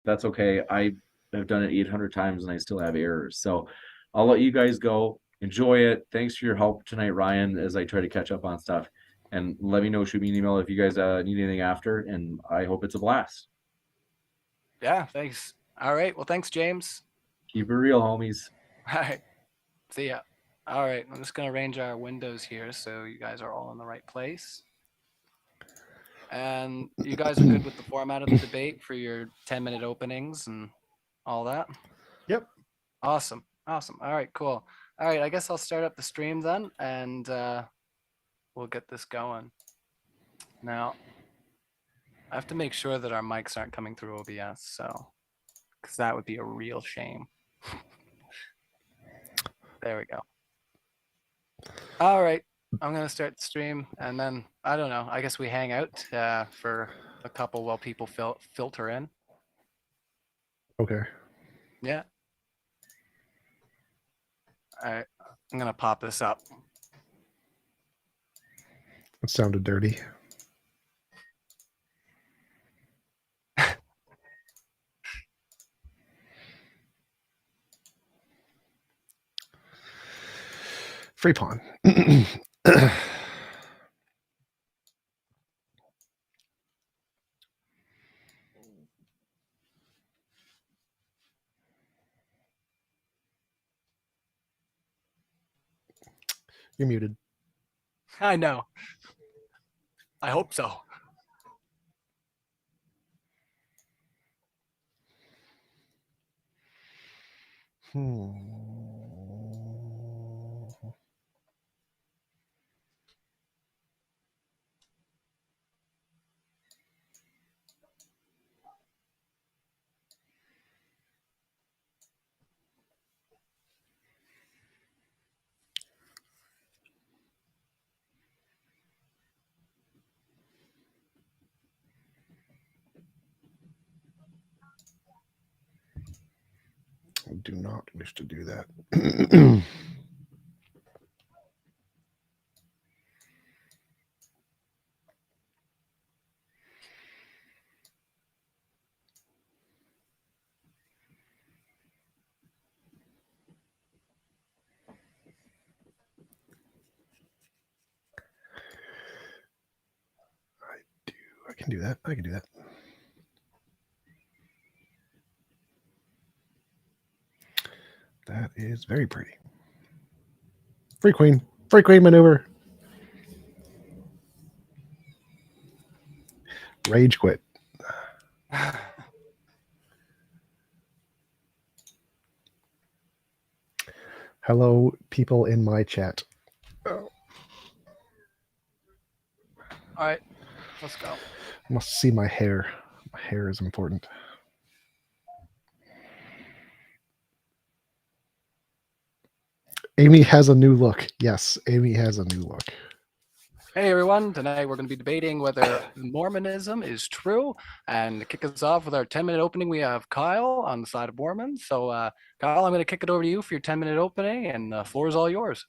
That's okay. I have done it 800 times and I still have errors. So I'll let you guys go. Enjoy it. Thanks for your help tonight, Ryan, as I try to catch up on stuff. And let me know, shoot me an email if you guys need anything after. And I hope it's a blast. Yeah, thanks. All right. Well, thanks, James. Keep it real, homies. All right. See ya. All right. I'm just going to arrange our windows here so you guys are all in the right place. And you guys are good with the format of the debate for your 10-minute openings and all that? Yep. Awesome. Awesome. All right, cool. All right, I guess I'll start up the stream then, and we'll get this going. Now, I have to make sure that our mics aren't coming through OBS, so, because that would be a real shame. There we go. All right, I'm going to start the stream, and then, I don't know, I guess we hang out for a couple while people filter in. Okay. Yeah. All right, I'm going to pop this up. That sounded dirty. Free pawn. You're muted. I know. I hope so. I do not wish to do that. I can do that. I can do that. That is very pretty. Free queen. Free queen maneuver. Rage quit. Hello, people in my chat. All right, let's go. I must see my hair. My hair is important. Amy has a new look. Yes, Amy has a new look. Hey everyone, tonight we're going to be debating whether Mormonism is true. And to kick us off with our 10-minute opening, we have Kyle on the side of Mormon. So Kyle, I'm going to kick it over to you for your 10-minute opening, and the floor is all yours.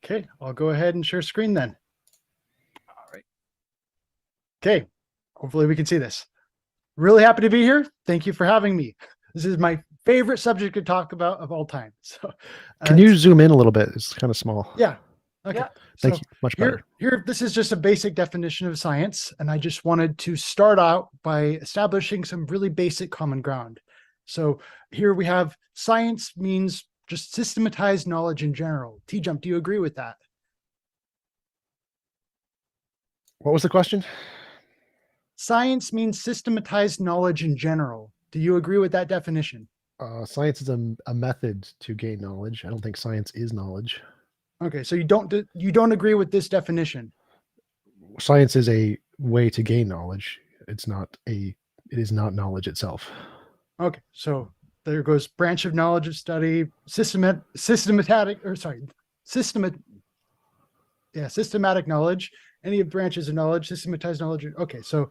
Okay, I'll go ahead and share screen then. All right. Okay, hopefully we can see this. Really happy to be here. Thank you for having me. This is my favorite subject to talk about of all time. So, can you zoom in a little bit? It's kind of small. Yeah. Okay. Yeah. Thank you. Much better. Here, this is just a basic definition of science, and I just wanted to start out by establishing some really basic common ground. So here we have science means just systematized knowledge in general. TJump, do you agree with that? What was the question? Science means systematized knowledge in general. Do you agree with that definition? Science is a method to gain knowledge. I don't think science is knowledge. Okay, so you don't agree with this definition. Science is a way to gain knowledge. It is not knowledge itself. Okay, so there goes branch of knowledge of study, systematic knowledge, any branches of knowledge, systematized knowledge. Okay, so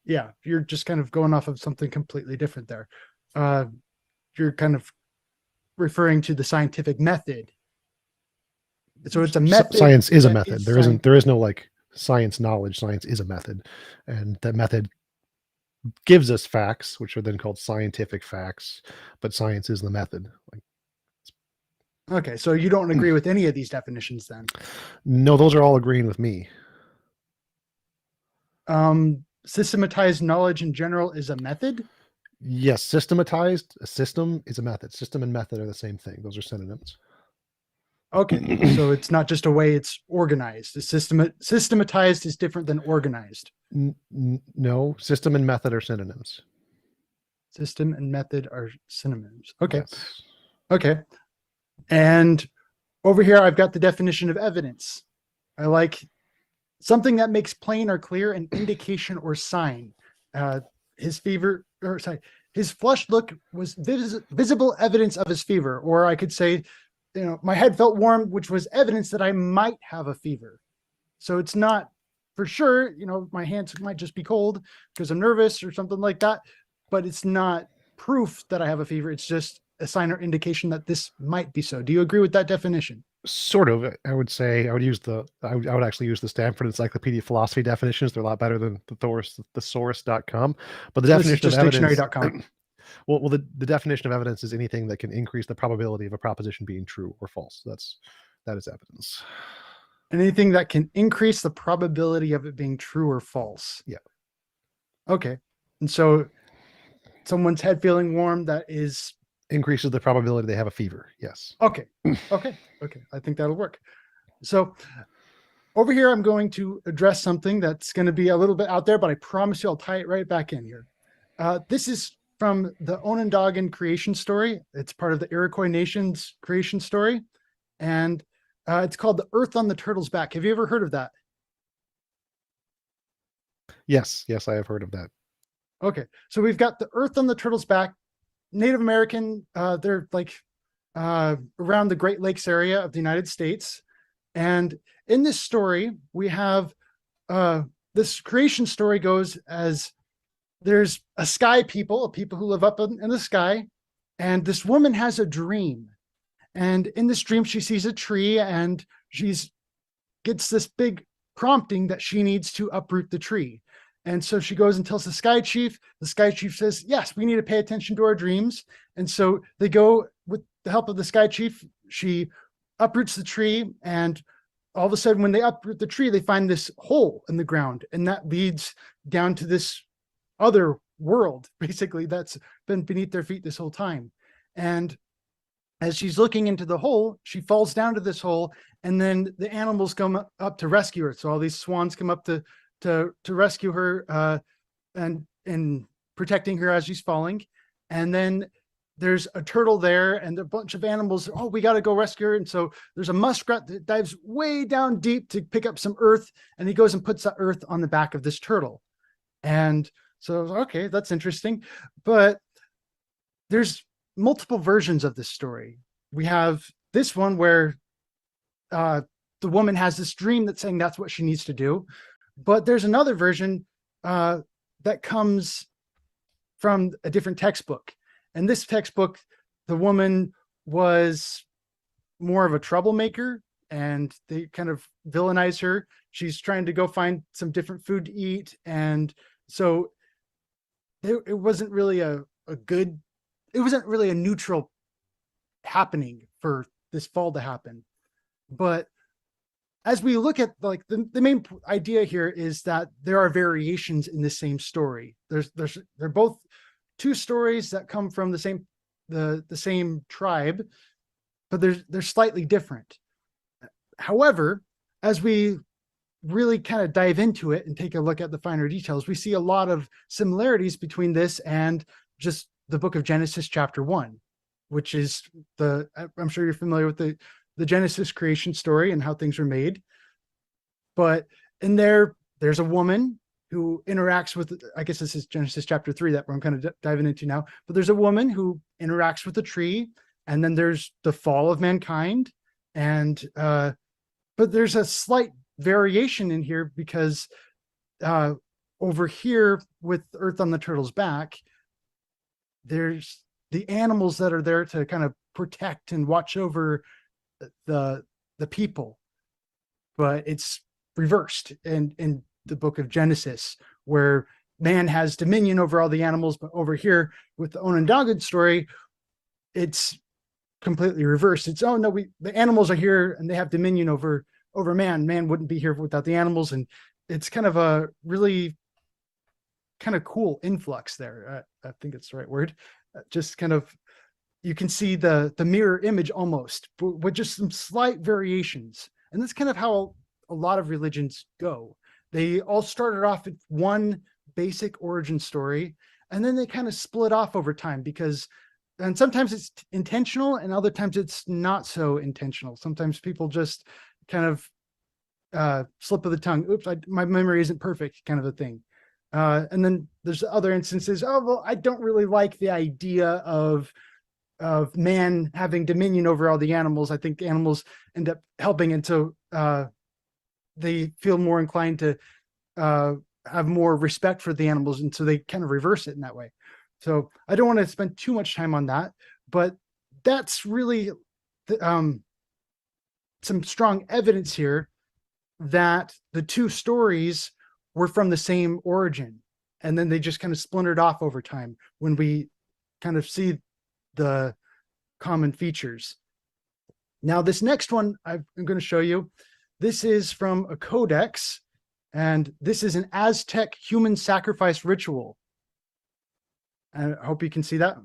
yeah, you're just kind of going off of something completely different there. You're kind of referring to the scientific method. So it's a method. Science is a that method. is There is no like science knowledge. Science is a method, and that method gives us facts, which are then called scientific facts. But science is the method. Like, Okay, so you don't agree with any of these definitions then? no, those are all agreeing with me. Systematized knowledge in general is a method. Yes, systematized. A system is a method. System and method are the same thing. Those are synonyms. Okay, so it's not just a way it's organized. Systematized is different than organized. No, system and method are synonyms. System and method are synonyms. Okay. Yes. Okay. And over here, I've got the definition of evidence. I like something that makes plain or clear an indication or sign. His fever, or sorry, his flushed look was visible evidence of his fever. Or I could say, my head felt warm, which was evidence that I might have a fever. So it's not for sure, my hands might just be cold because I'm nervous or something like that, but it's not proof that I have a fever. It's just a sign or indication that this might be so. Do you agree with that definition? Sort of. I would say I would actually use the Stanford Encyclopedia of Philosophy definitions. They're a lot better than the thesaurus.com. But the definition of evidence, dictionary.com. well, the definition of evidence is anything that can increase the probability of a proposition being true or false. That is evidence. Anything that can increase the probability of it being true or false. Yeah. Okay. And so someone's head feeling warm, that is increases the probability they have a fever. Yes. Okay. I think that'll work. So over here, I'm going to address something that's going to be a little bit out there, but I promise you I'll tie it right back in here. This is from the Onondagan creation story. It's part of the Iroquois Nation's creation story. And it's called The Earth on the Turtle's Back. Have you ever heard of that? Yes, I have heard of that. Okay. So we've got The Earth on the Turtle's Back. Native American, they're like around the Great Lakes area of the United States. And in this story, we have this creation story goes as there's a sky people, people who live up in the sky, and this woman has a dream. And in this dream, she sees a tree and gets this big prompting that she needs to uproot the tree. And so she goes and tells the sky chief. The sky chief says, yes, we need to pay attention to our dreams. And so they go with the help of the sky chief. She uproots the tree. And all of a sudden, when they uproot the tree, they find this hole in the ground. And that leads down to this other world, basically, that's been beneath their feet this whole time. And as she's looking into the hole, she falls down to this hole. And then the animals come up to rescue her. So all these swans come up to rescue her and protecting her as she's falling. And then there's a turtle there and a bunch of animals. Oh, we got to go rescue her. And so there's a muskrat that dives way down deep to pick up some earth. And he goes and puts that earth on the back of this turtle. And so, okay, that's interesting. But there's multiple versions of this story. We have this one where the woman has this dream that's saying that's what she needs to do. But there's another version that comes from a different textbook. And this textbook, the woman was more of a troublemaker and they kind of villainize her. She's trying to go find some different food to eat. And so it wasn't really it wasn't really a neutral happening for this fall to happen. But as we look at like the main idea here is that there are variations in the same story. They're both two stories that come from the same tribe, but they're slightly different. However, as we really kind of dive into it and take a look at the finer details, we see a lot of similarities between this and just the book of Genesis chapter 1, which is I'm sure you're familiar with the Genesis creation story and how things are made. But in there's a woman who interacts with, I guess this is Genesis chapter 3 that I'm kind of diving into now, but there's a woman who interacts with the tree, and then there's the fall of mankind. And, but there's a slight variation in here because over here with Earth on the Turtle's Back, there's the animals that are there to kind of protect and watch over the the people, but it's reversed in the book of Genesis, where man has dominion over all the animals, but over here with the Onondaga story, it's completely reversed. It's, oh no, the animals are here and they have dominion over man. Man wouldn't be here without the animals. And it's kind of a really kind of cool influx there. I think it's the right word. Just kind of, you can see the mirror image almost, but with just some slight variations. And that's kind of how a lot of religions go. They all started off with one basic origin story, and then they kind of split off over time and sometimes it's intentional and other times it's not so intentional. Sometimes people just kind of slip of the tongue. Oops, my memory isn't perfect, kind of a thing. And then there's other instances. Oh, well, I don't really like the idea of man having dominion over all the animals. I think animals end up helping, and so they feel more inclined to have more respect for the animals, and so they kind of reverse it in that way. So I don't want to spend too much time on that, but that's really some strong evidence here that the two stories were from the same origin, and then they just kind of splintered off over time when we kind of see the common features. Now, this next one I'm going to show you, this is from a codex, and this is an Aztec human sacrifice ritual. I hope you can see that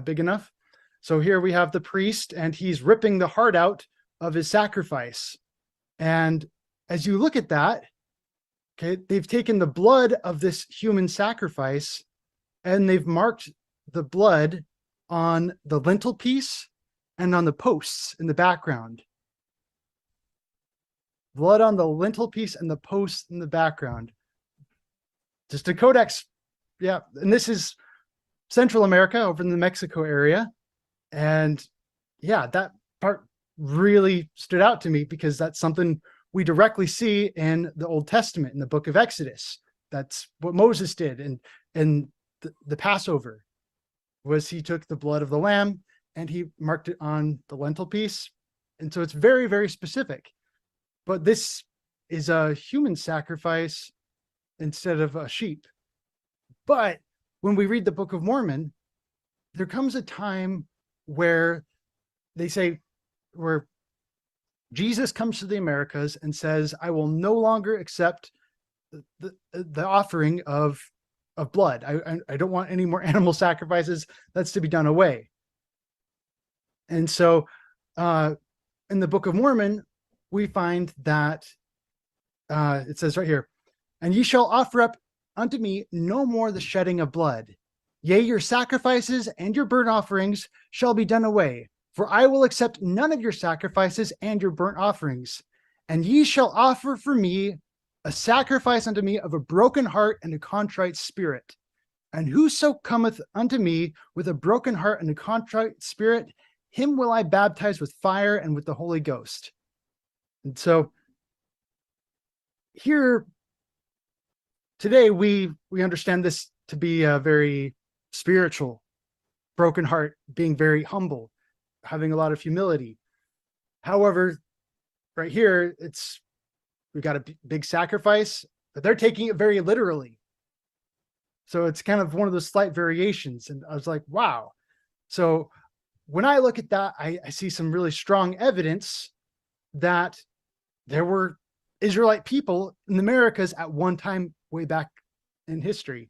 big enough. So here we have the priest, and he's ripping the heart out of his sacrifice. And as you look at that, okay, they've taken the blood of this human sacrifice and they've marked the blood on the lintel piece and on the posts in the background. Blood on the lintel piece and the posts in the background. Just a codex. Yeah. And this is Central America, over in the Mexico area. And yeah, that part really stood out to me because that's something we directly see in the Old Testament, in the book of Exodus. That's what Moses did in the Passover, was he took the blood of the lamb and he marked it on the lintel piece. And so it's very, very specific. But this is a human sacrifice instead of a sheep. But when we read the Book of Mormon, there comes a time where they say, where Jesus comes to the Americas and says, I will no longer accept the offering of blood. I don't want any more animal sacrifices. That's to be done away. And so in the Book of Mormon, we find that it says right here, and ye shall offer up unto me no more the shedding of blood. Yea, your sacrifices and your burnt offerings shall be done away, for I will accept none of your sacrifices and your burnt offerings. And ye shall offer for me a sacrifice unto me of a broken heart and a contrite spirit. And whoso cometh unto me with a broken heart and a contrite spirit, him will I baptize with fire and with the Holy Ghost. And so here today, we understand this to be a very spiritual, broken heart, being very humble, having a lot of humility. However, right here, we've got a big sacrifice, but they're taking it very literally. So it's kind of one of those slight variations. And I was like, wow. So when I look at that, I see some really strong evidence that there were Israelite people in the Americas at one time way back in history.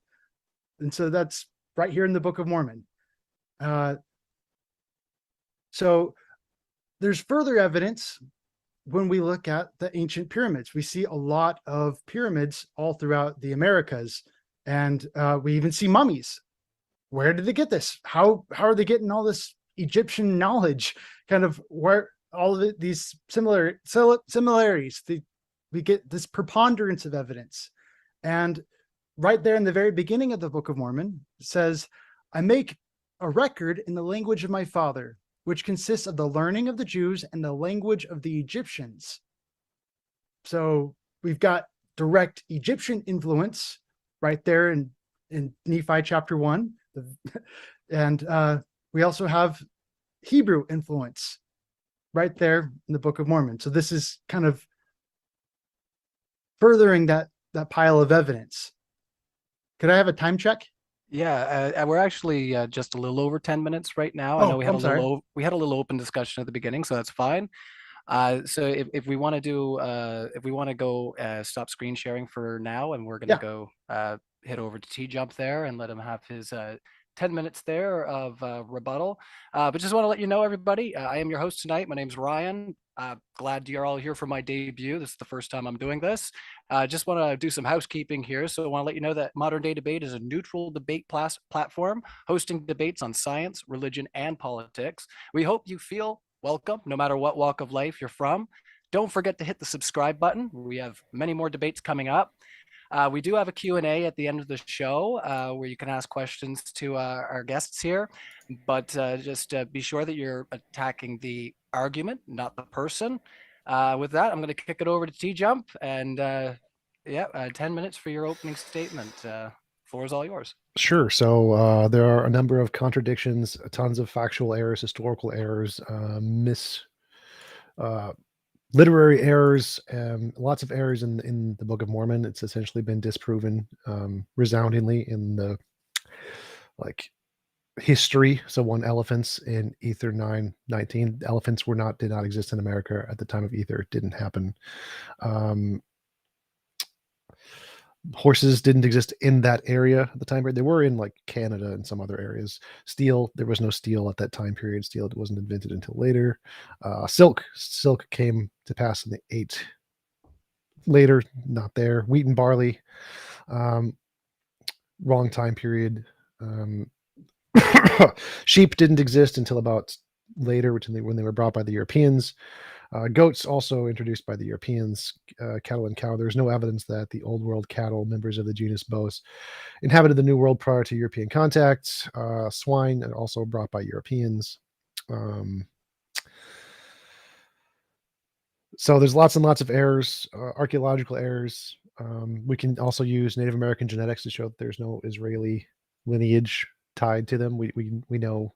And so that's right here in the Book of Mormon. So there's further evidence when we look at the ancient pyramids. We see a lot of pyramids all throughout the Americas, and we even see mummies. Where did they get this? How are they getting all this Egyptian knowledge? Kind of where all of these similarities. We get this preponderance of evidence. And right there in the very beginning of the Book of Mormon, it says, I make a record in the language of my father, which consists of the learning of the Jews and the language of the Egyptians. So we've got direct Egyptian influence right there in Nephi chapter 1. And we also have Hebrew influence. right there in the Book of Mormon. So this is kind of furthering that pile of evidence. Could I have a time check? Yeah, we're actually just a little over 10 minutes right now. I know Oh, we had I'm sorry. we had a little open discussion at the beginning, so that's fine. So if we want to do if we want to go stop screen sharing for now, and we're gonna Yeah. go head over to TJump there and let him have his 10 minutes there of rebuttal. But just want to let you know, everybody, I am your host tonight. My name's Ryan. Glad you're all here for my debut. This is the first time I'm doing this. Just want to do some housekeeping here. So I want to let you know that Modern Day Debate is a neutral debate platform hosting debates on science, religion, and politics. We hope you feel welcome, no matter what walk of life you're from. Don't forget to hit the subscribe button. We have many more debates coming up. We do have a Q&A at the end of the show where you can ask questions to our guests here, but just be sure that you're attacking the argument, not the person. With that, I'm going to kick it over to TJump, and 10 minutes for your opening statement. Floor is all yours. Sure. So there are a number of contradictions, tons of factual errors, historical errors, literary errors, lots of errors in the Book of Mormon. It's essentially been disproven resoundingly in the history. So elephants in Ether 9:19. Elephants did not exist in America at the time of Ether. It didn't happen. Horses didn't exist in that area at the time period. They were in Canada and some other areas. Steel, there was no steel at that time period. Steel wasn't invented until later. Silk came to pass in the 8 later, not there. Wheat and barley, wrong time period. Sheep didn't exist until about later, when they were brought by the Europeans. Goats also introduced by the Europeans. Cattle and cow. There's no evidence that the Old World cattle, members of the genus Bos, inhabited the New World prior to European contact. Swine are also brought by Europeans. So there's lots and lots of errors, archaeological errors. We can also use Native American genetics to show that there's no Israeli lineage tied to them. We know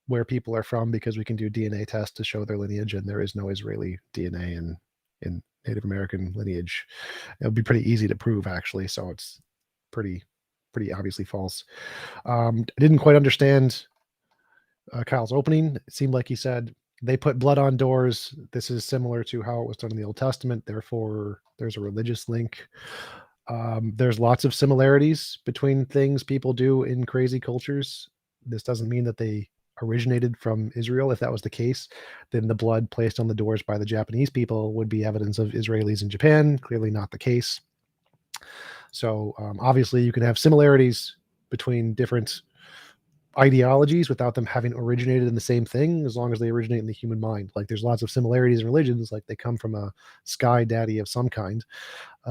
where people are from because we can do DNA tests to show their lineage, and there is no Israeli DNA in Native American lineage. It would be pretty easy to prove, actually. So it's pretty obviously false. I didn't quite understand Kyle's opening. It seemed like he said they put blood on doors. This is similar to how it was done in the Old Testament. Therefore, there's a religious link. There's lots of similarities between things people do in crazy cultures. This doesn't mean that they originated from Israel. If that was the case, then the blood placed on the doors by the Japanese people would be evidence of Israelis in Japan. Clearly not the case. So obviously you can have similarities between different ideologies without them having originated in the same thing, as long as they originate in the human mind. There's lots of similarities in religions, they come from a sky daddy of some kind.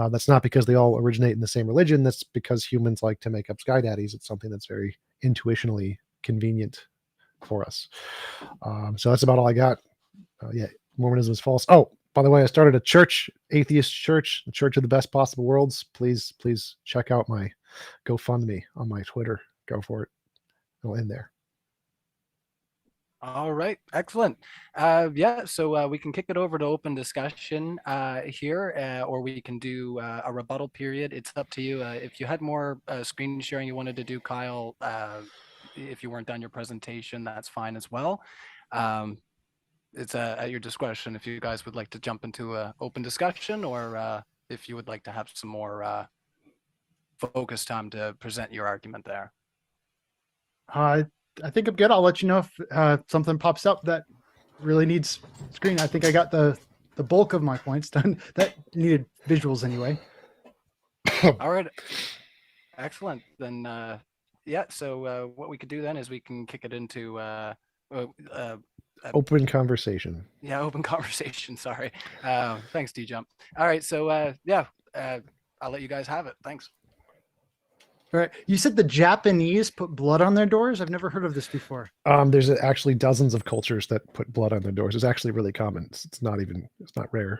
That's not because they all originate in the same religion. That's because humans like to make up sky daddies. It's something that's very intuitionally convenient for us. So that's about all I got. Mormonism is false. Oh, by the way, I started a church, atheist church, the Church of the Best Possible Worlds. Please check out my GoFundMe on my Twitter. Go for it. It'll end there. All right, excellent. So we can kick it over to open discussion here, or we can do a rebuttal period. It's up to you. If you had more screen sharing you wanted to do, Kyle, if you weren't done your presentation, that's fine as well. It's at your discretion if you guys would like to jump into an open discussion, or if you would like to have some more focus time to present your argument there. I think I'm good. I'll let you know if something pops up that really needs screen. I think I got the bulk of my points done. That needed visuals anyway. All right. Excellent. Then, so what we could do then is we can kick it into open conversation. Yeah, open conversation. Sorry. Thanks, TJump. All right. So, I'll let you guys have it. Thanks. All right. You said the Japanese put blood on their doors? I've never heard of this before. There's actually dozens of cultures that put blood on their doors. It's actually really common. It's not rare.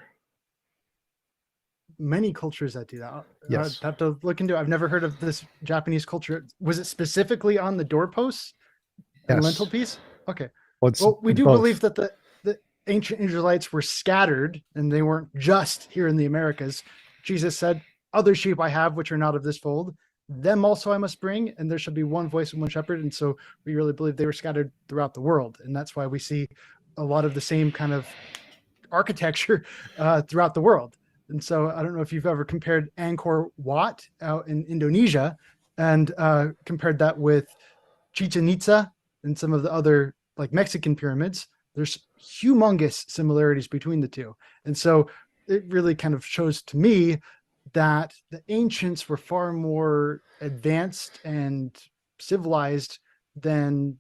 Many cultures that do that. Yes. I have to look into it. I've never heard of this Japanese culture. Was it specifically on the doorposts and Yes. lintel piece? Okay. Well, we do both. believe that the ancient Israelites were scattered and they weren't just here in the Americas, Jesus said, other sheep I have which are not of this fold, them also I must bring, and there shall be one voice and one shepherd. And so we really believe they were scattered throughout the world. And that's why we see a lot of the same kind of architecture throughout the world. And so I don't know if you've ever compared Angkor Wat out in Indonesia and compared that with Chichen Itza and some of the other like Mexican pyramids. There's humongous similarities between the two. And so it really kind of shows to me that the ancients were far more advanced and civilized than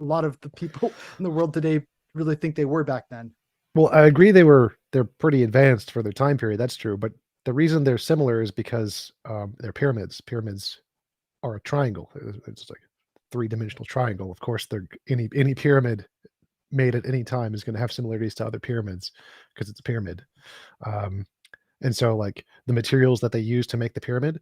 a lot of the people in the world today really think they were back then. Well, I agree they're pretty advanced for their time period. That's true, but the reason they're similar is because they're pyramids. Pyramids are a triangle. It's like a three-dimensional triangle. Of course, they're any pyramid made at any time is going to have similarities to other pyramids because it's a pyramid. And so like the materials that they use to make the pyramid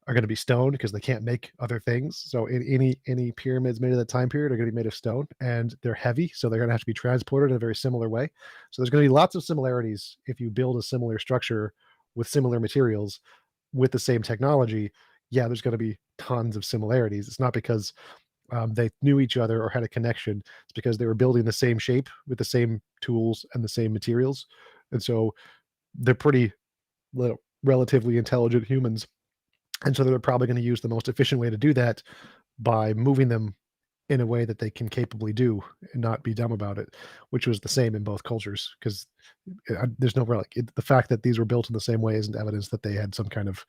are going to be stone because they can't make other things. So any pyramids made at that time period are going to be made of stone, and they're heavy, so they're going to have to be transported in a very similar way. So there's going to be lots of similarities if you build a similar structure with similar materials with the same technology. Yeah, there's going to be tons of similarities. It's not because they knew each other or had a connection. It's because they were building the same shape with the same tools and the same materials. And so they're pretty relatively intelligent humans. And so they're probably going to use the most efficient way to do that by moving them in a way that they can capably do and not be dumb about it, which was the same in both cultures. Because there's no the fact that these were built in the same way isn't evidence that they had some kind of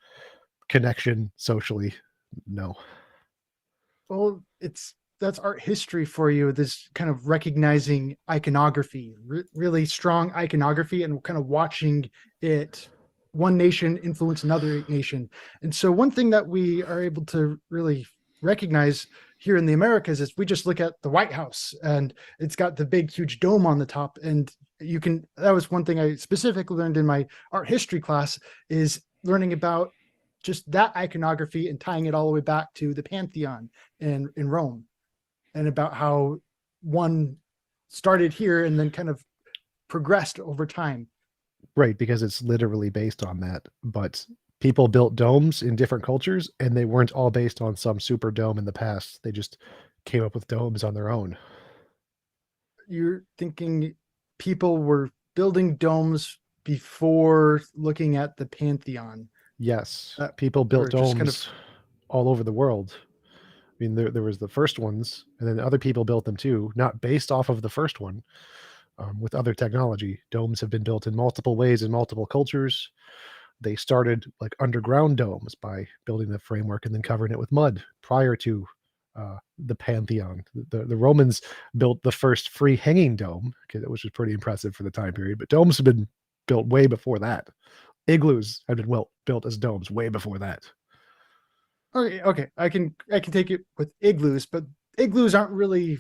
connection socially. No. Well, that's art history for you. This kind of recognizing iconography, really strong iconography, and kind of watching it, one nation influence another nation. And so one thing that we are able to really recognize here in the Americas is we just look at the White House and it's got the big, huge dome on the top. And that was one thing I specifically learned in my art history class, is learning about just that iconography and tying it all the way back to the Pantheon in Rome, and about how one started here and then kind of progressed over time. Right, because it's literally based on that. But people built domes in different cultures, and they weren't all based on some super dome in the past. They just came up with domes on their own. You're thinking people were building domes before looking at the Pantheon? Yes, people built or just domes kind of- all over the world. I mean, there was the first ones, and then other people built them too, not based off of the first one, with other technology. Domes have been built in multiple ways in multiple cultures. They started like underground domes by building the framework and then covering it with mud prior to the Pantheon. The Romans built the first free hanging dome, which was pretty impressive for the time period, but domes have been built way before that. Igloos had been built as domes way before that. Okay, I can take it with igloos, but igloos aren't really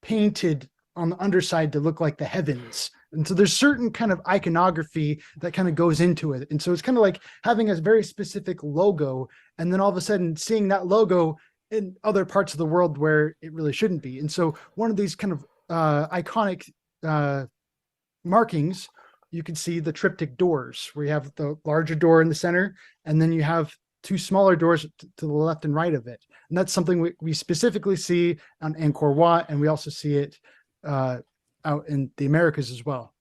painted on the underside to look like the heavens. And so there's certain kind of iconography that kind of goes into it. And so it's kind of like having a very specific logo, and then all of a sudden seeing that logo in other parts of the world where it really shouldn't be. And so one of these kind of iconic markings, you can see the triptych doors, where you have the larger door in the center, and then you have two smaller doors to the left and right of it. And that's something we specifically see on Angkor Wat, and we also see it out in the Americas as well.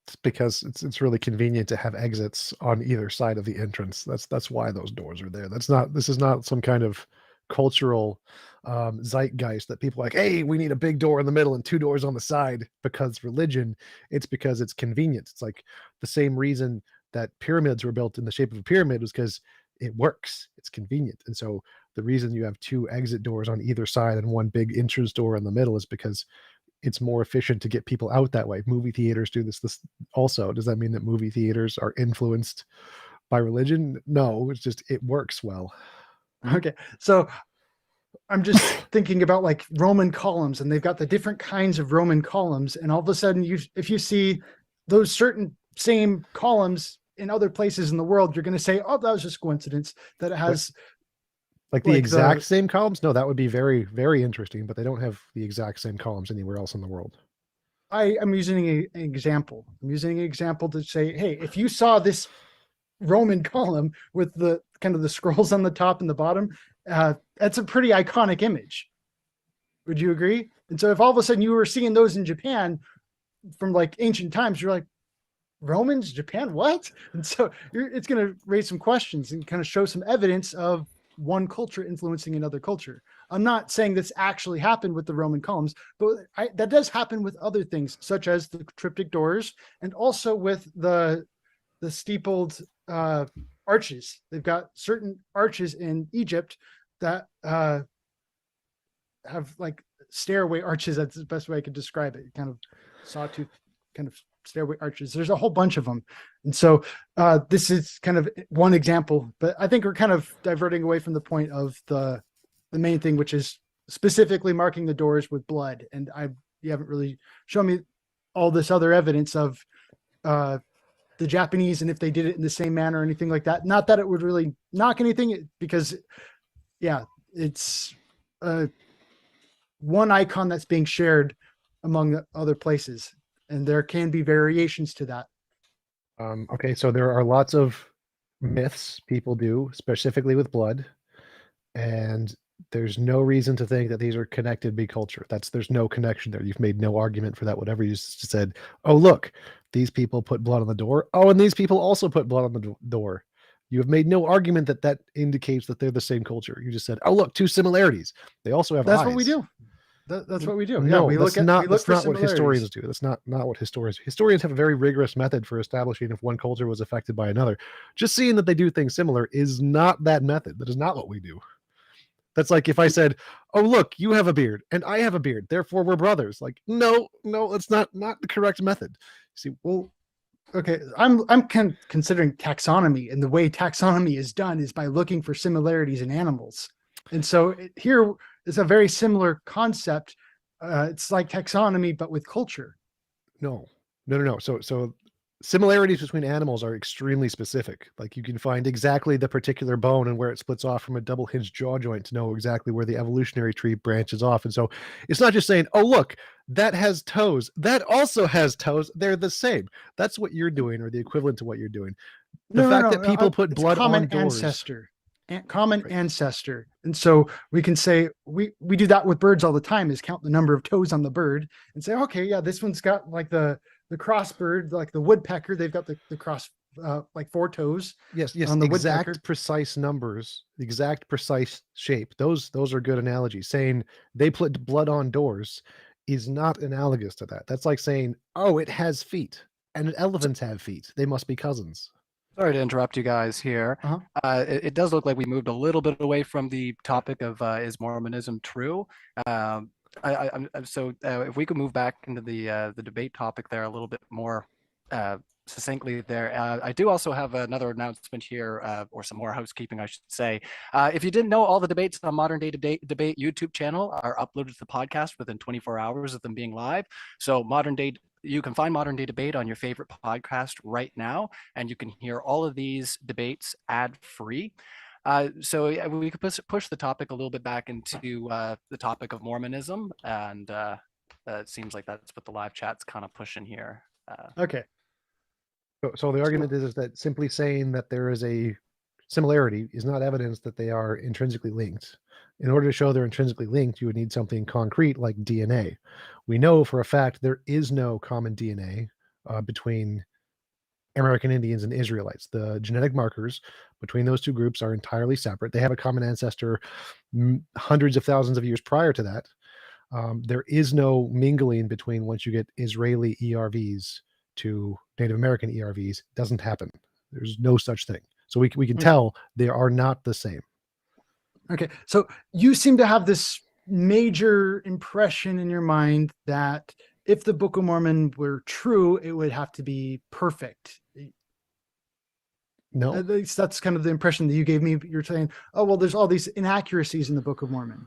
It's because it's really convenient to have exits on either side of the entrance. That's why those doors are there. This is not some kind of cultural zeitgeist that people are like, hey, we need a big door in the middle and two doors on the side because religion. It's because it's convenient. It's like the same reason that pyramids were built in the shape of a pyramid was because it works. It's convenient. And so the reason you have two exit doors on either side and one big entrance door in the middle is because it's more efficient to get people out that way. Movie theaters do this also. Does that mean that movie theaters are influenced by religion? No, it's just it works well. Okay, so I'm just thinking about like Roman columns, and they've got the different kinds of Roman columns, and all of a sudden if you see those certain same columns in other places in the world, you're going to say, oh, that was just coincidence that it has like the exact same columns. No, that would be very, very interesting, but they don't have the exact same columns anywhere else in the world. I'm using an example. I'm using an example to say, hey, if you saw this Roman column with the kind of the scrolls on the top and the bottom, that's a pretty iconic image. Would you agree? And so if all of a sudden you were seeing those in Japan from like ancient times, you're like, Romans, Japan, what? And so it's going to raise some questions and kind of show some evidence of one culture influencing another culture. I'm not saying this actually happened with the Roman columns, but that does happen with other things, such as the cryptic doors and also with the steepled arches. They've got certain arches in Egypt that have like stairway arches. That's the best way I could describe it. Kind of sawtooth kind of stairway arches. There's a whole bunch of them. And so this is kind of one example, but I think we're kind of diverting away from the point of the main thing, which is specifically marking the doors with blood. And you haven't really shown me all this other evidence of the Japanese and if they did it in the same manner or anything like that. Not that it would really knock anything, because yeah, it's one icon that's being shared among the other places, and there can be variations to that. Okay, so there are lots of myths people do, specifically with blood, and there's no reason to think that these are connected big culture. There's no connection there. You've made no argument for that. Whatever you just said, oh, look, these people put blood on the door. Oh, and these people also put blood on the door. You have made no argument that indicates that they're the same culture. You just said, oh, look, two similarities. They also have eyes. That's what we do. That's what we do. No, we that's look not, we look that's for not what historians similarities. do. That's not what historians have a very rigorous method for establishing if one culture was affected by another. Just seeing that they do things similar is not that method. That is not what we do. That's like if I said, oh, look, you have a beard and I have a beard, therefore we're brothers. Like, no, that's not the correct method. See, Well, okay, I'm considering taxonomy, and the way taxonomy is done is by looking for similarities in animals. And so here is a very similar concept. It's like taxonomy, but with culture. no. So similarities between animals are extremely specific. Like you can find exactly the particular bone and where it splits off from a double hinged jaw joint to know exactly where the evolutionary tree branches off. And so it's not just saying, oh, look, that has toes. That also has toes. They're the same. That's what you're doing, or the equivalent to what you're doing. The fact that people put It's blood common on doors. ancestor, common Right. ancestor. And so we can say we do that with birds all the time, is count the number of toes on the bird and say, okay, yeah, this one's got like the cross bird, like the woodpecker, they've got the cross like 4 toes. Yes, on the exact woodpecker. precise numbers, exact precise shape. Those are good analogies. Saying they put blood on doors is not analogous to that. That's like saying, oh, it has feet, and elephants have feet. They must be cousins. Sorry to interrupt you guys here. Uh-huh. It does look like we moved a little bit away from the topic of is Mormonism true? So if we could move back into the debate topic there a little bit more succinctly there. I do also have another announcement here, or some more housekeeping, I should say. If you didn't know, all the debates on Modern Day Debate YouTube channel are uploaded to the podcast within 24 hours of them being live. So you can find Modern Day Debate on your favorite podcast right now, and you can hear all of these debates ad-free. So we could push the topic a little bit back into the topic of Mormonism, and it seems like that's what the live chat's kind of pushing here. Okay. So the argument is that simply saying that there is a similarity is not evidence that they are intrinsically linked. In order to show they're intrinsically linked, you would need something concrete like DNA. We know for a fact there is no common DNA between American Indians and Israelites. The genetic markers between those two groups are entirely separate. They have a common ancestor hundreds of thousands of years prior to that. There is no mingling between once you get Israeli ERVs to Native American ERVs. Doesn't happen. There's no such thing. So we can tell they are not the same. Okay. So you seem to have this major impression in your mind that if the Book of Mormon were true, it would have to be perfect. No, At least that's kind of the impression that you gave me. You're saying, oh, well, there's all these inaccuracies in the Book of Mormon.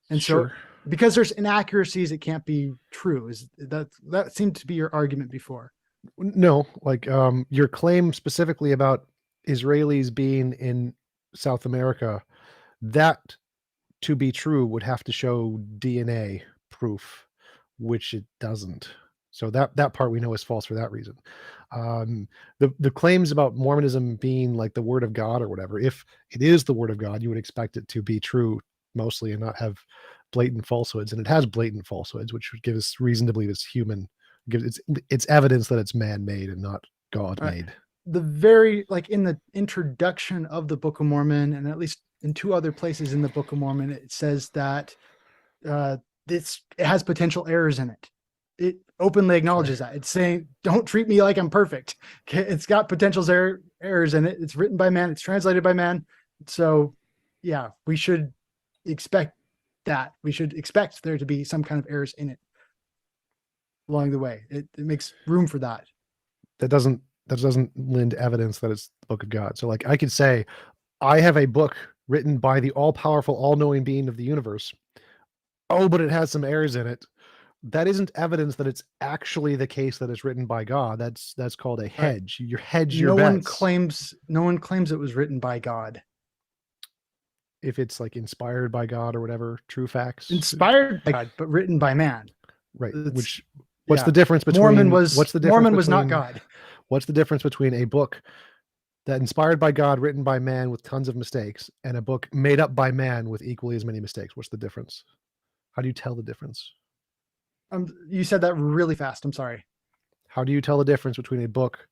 And so sure. because there's inaccuracies, it can't be true. Is that seemed to be your argument before? No, like your claim specifically about Israelis being in South America, that to be true would have to show DNA proof, which it doesn't. So that part we know is false for that reason. The claims about Mormonism being like the word of God or whatever, if it is the word of God, you would expect it to be true mostly and not have blatant falsehoods. And it has blatant falsehoods, which would give us reason to believe it's human. It's evidence that it's man-made and not God-made. The very, like in the introduction of the Book of Mormon, and at least in 2 other places in the Book of Mormon, it says that it has potential errors in it. It openly acknowledges that. It's saying, don't treat me like I'm perfect. Okay, it's got potential errors in it. It's written by man. It's translated by man. So yeah, we should expect that. We should expect there to be some kind of errors in it along the way. It makes room for that. That doesn't lend evidence that it's the book of God. So like I could say, I have a book written by the all-powerful, all-knowing being of the universe. Oh, but it has some errors in it. That isn't evidence that it's actually the case that it's written by God. That's called a hedge. You hedge your bets. No one claims it was written by God. If it's like inspired by God or whatever, true facts. Inspired by God, but written by man. Right. It's, What's the difference between Mormon was not God. What's the difference between a book that inspired by God, written by man with tons of mistakes, and a book made up by man with equally as many mistakes? What's the difference? How do you tell the difference? You said that really fast. I'm sorry. How do you tell the difference between a book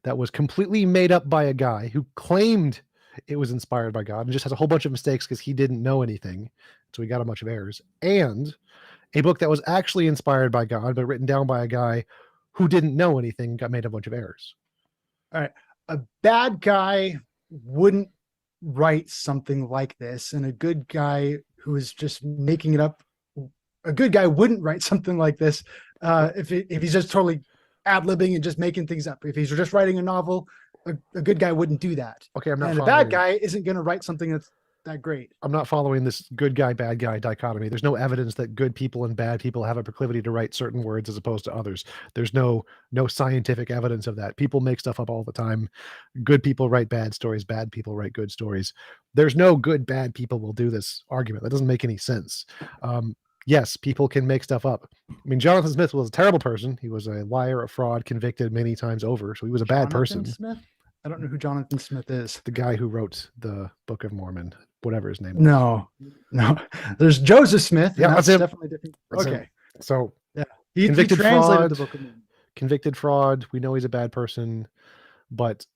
that was completely made up by a guy who claimed it was inspired by God and just has a whole bunch of mistakes because he didn't know anything, so he got a bunch of errors, and a book that was actually inspired by God but written down by a guy who didn't know anything and got made a bunch of errors? All right. A bad guy wouldn't write something like this, and a good guy who is just making it up, a good guy wouldn't write something like this if he's just totally ad-libbing and just making things up. If he's just writing a novel, a good guy wouldn't do that. Okay, I'm not. And a bad guy isn't going to write something that's that great. I'm not following this good guy, bad guy dichotomy. There's no evidence that good people and bad people have a proclivity to write certain words as opposed to others. There's no scientific evidence of that. People make stuff up all the time. Good people write bad stories. Bad people write good stories. There's no good, bad people will do this argument. That doesn't make any sense. Yes, people can make stuff up. I mean, Jonathan Smith was a terrible person. He was a liar, a fraud, convicted many times over. So he was a bad person. Smith? I don't know who Jonathan Smith is. The guy who wrote the Book of Mormon, whatever his name was. No. There's Joseph Smith. Yeah, that's him. Definitely different. That's okay. him. So yeah, he convicted translated fraud, the Book of Mormon. Convicted fraud. We know he's a bad person, but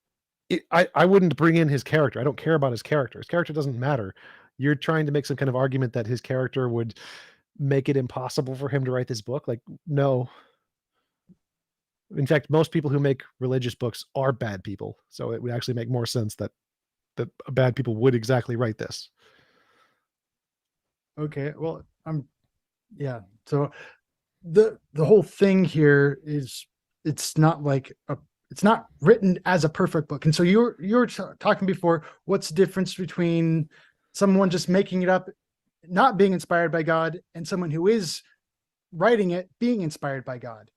I wouldn't bring in his character. I don't care about his character. His character doesn't matter. You're trying to make some kind of argument that his character would make it impossible for him to write this book. Like, no. In fact, most people who make religious books are bad people. So it would actually make more sense that bad people would exactly write this. Okay. Well, yeah. So the whole thing here is it's not written as a perfect book. And so you were talking before, what's the difference between someone just making it up, not being inspired by God, and someone who is writing it being inspired by God?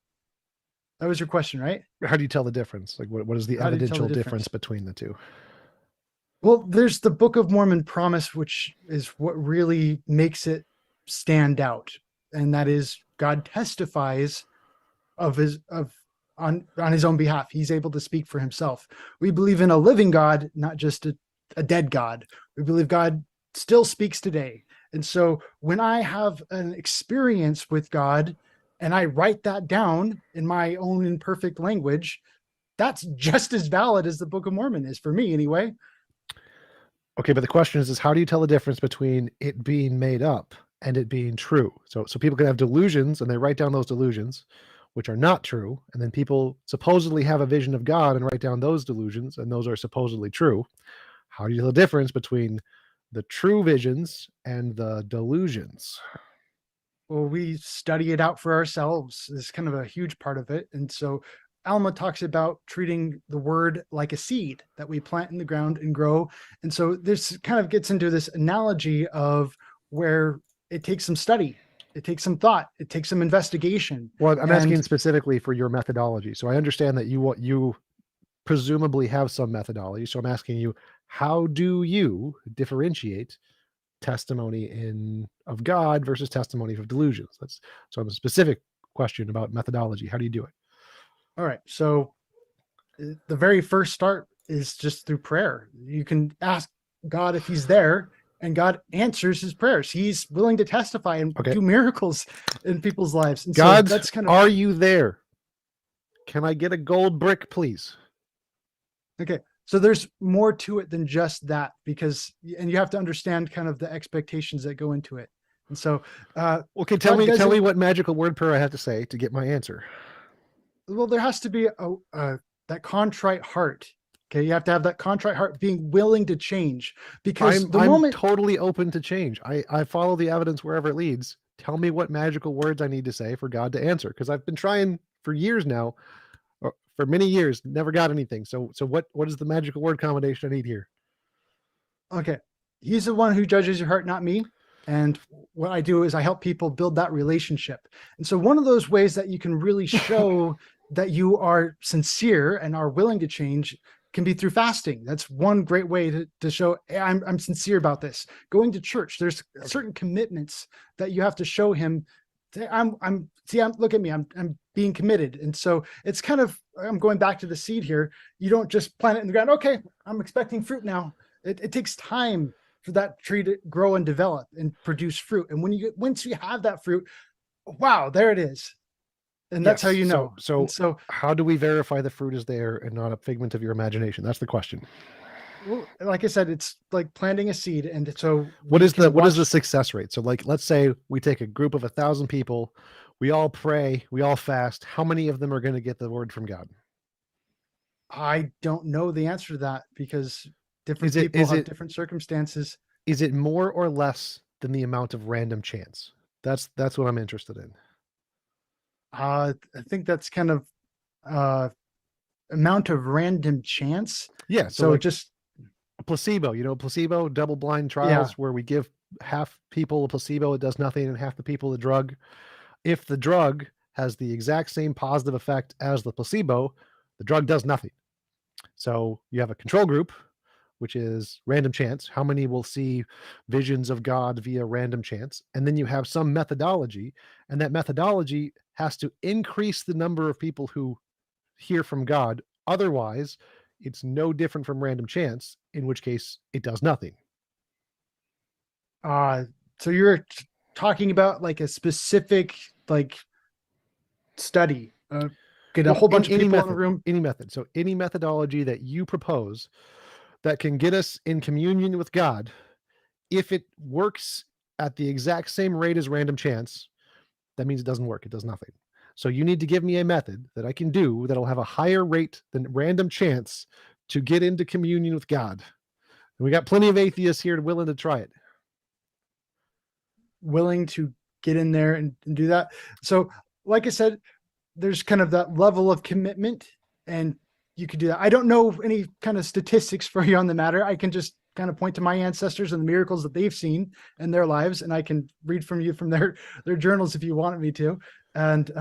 That was your question, right? How do you tell the difference? Like, what is the evidential difference between the two? Well, there's the Book of Mormon promise, which is what really makes it stand out. And that is God testifies on his own behalf. He's able to speak for himself. We believe in a living God, not just a dead God. We believe God still speaks today. And so when I have an experience with God and I write that down in my own imperfect language, that's just as valid as the Book of Mormon is, for me anyway. Okay, but the question is how do you tell the difference between it being made up and it being true? So people can have delusions and they write down those delusions, which are not true. And then people supposedly have a vision of God and write down those delusions, and those are supposedly true. How do you tell the difference between the true visions and the delusions? Well, we study it out for ourselves. It's kind of a huge part of it. And so Alma talks about treating the word like a seed that we plant in the ground and grow. And so this kind of gets into this analogy of where it takes some study, it takes some thought, it takes some investigation. Well, I'm asking specifically for your methodology. So I understand that you presumably have some methodology. So I'm asking you, how do you differentiate testimony of God versus testimony of delusions? So I'm specific question about methodology. How do you do it? All right. So the very first start is just through prayer. You can ask God if he's there, and God answers his prayers. He's willing to testify and Okay. do miracles in people's lives. And God, so that's kind of are you there? Can I get a gold brick, please? okay. So there's more to it than just that, because, and you have to understand kind of the expectations that go into it. And so, Okay, tell God me doesn't- what magical word prayer I have to say to get my answer. well, there has to be that contrite heart. Okay. You have to have that contrite heart, being willing to change, because the I'm moment totally open to change. I follow the evidence wherever it leads. Tell me what magical words I need to say for God to answer, because I've been trying for years now, or for many years, never got anything. So what is the magical word combination I need here? okay, he's the one who judges your heart, not me. And what I do is I help people build that relationship. And so one of those ways that you can really show that you are sincere and are willing to change can be through fasting. That's one great way to show, hey, I'm sincere about this. Going to church, there's certain commitments that you have to show him. Look at me, I'm being committed. And so it's kind of, I'm going back to the seed here. You don't just plant it in the ground. Okay, I'm expecting fruit now. It takes time for that tree to grow and develop and produce fruit. And once you have that fruit, wow, there it is. And that's how Yes, you know. So how do we verify the fruit is there and not a figment of your imagination? That's the question. Well, like I said, it's like planting a seed. And so What is the success rate? So like, let's say we take a group of 1,000 people, we all pray, we all fast. How many of them are going to get the word from God? I don't know the answer to that, because different people have different circumstances. Is it more or less than the amount of random chance? That's what I'm interested in. I think that's kind of amount of random chance. Yeah. So like just a placebo, placebo double-blind trials where we give half people a placebo, it does nothing, and half the people a drug. If the drug has the exact same positive effect as the placebo, the drug does nothing. So you have a control group, which is random chance. How many will see visions of God via random chance? And then you have some methodology, and that methodology has to increase the number of people who hear from God. Otherwise, it's no different from random chance, in which case it does nothing. so you're talking about like a specific study, get a whole bunch of people in a room. Any method. So any methodology that you propose that can get us in communion with God, if it works at the exact same rate as random chance, that means it doesn't work. It does nothing. So you need to give me a method that I can do that'll have a higher rate than random chance to get into communion with God. And we got plenty of atheists here willing to try it. Willing to get in there and do that. So like I said, there's kind of that level of commitment, and you could do that. I don't know any kind of statistics for you on the matter. I can just kind of point to my ancestors and the miracles that they've seen in their lives, and I can read from you from their journals if you wanted me to. And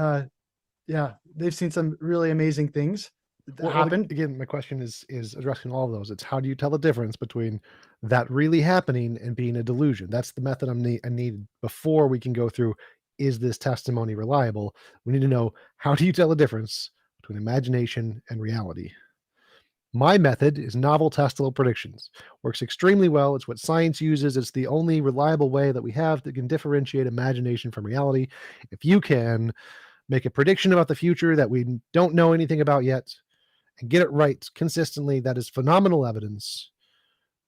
they've seen some really amazing things that happen. Again, my question is addressing all of those. It's how do you tell the difference between that really happening and being a delusion? That's the method I need before we can go through, is this testimony reliable? We need to know, how do you tell the difference between imagination and reality? My method is novel testable predictions. Works extremely well. It's what science uses. It's the only reliable way that we have that can differentiate imagination from reality. If you can make a prediction about the future that we don't know anything about yet and get it right consistently, that is phenomenal evidence.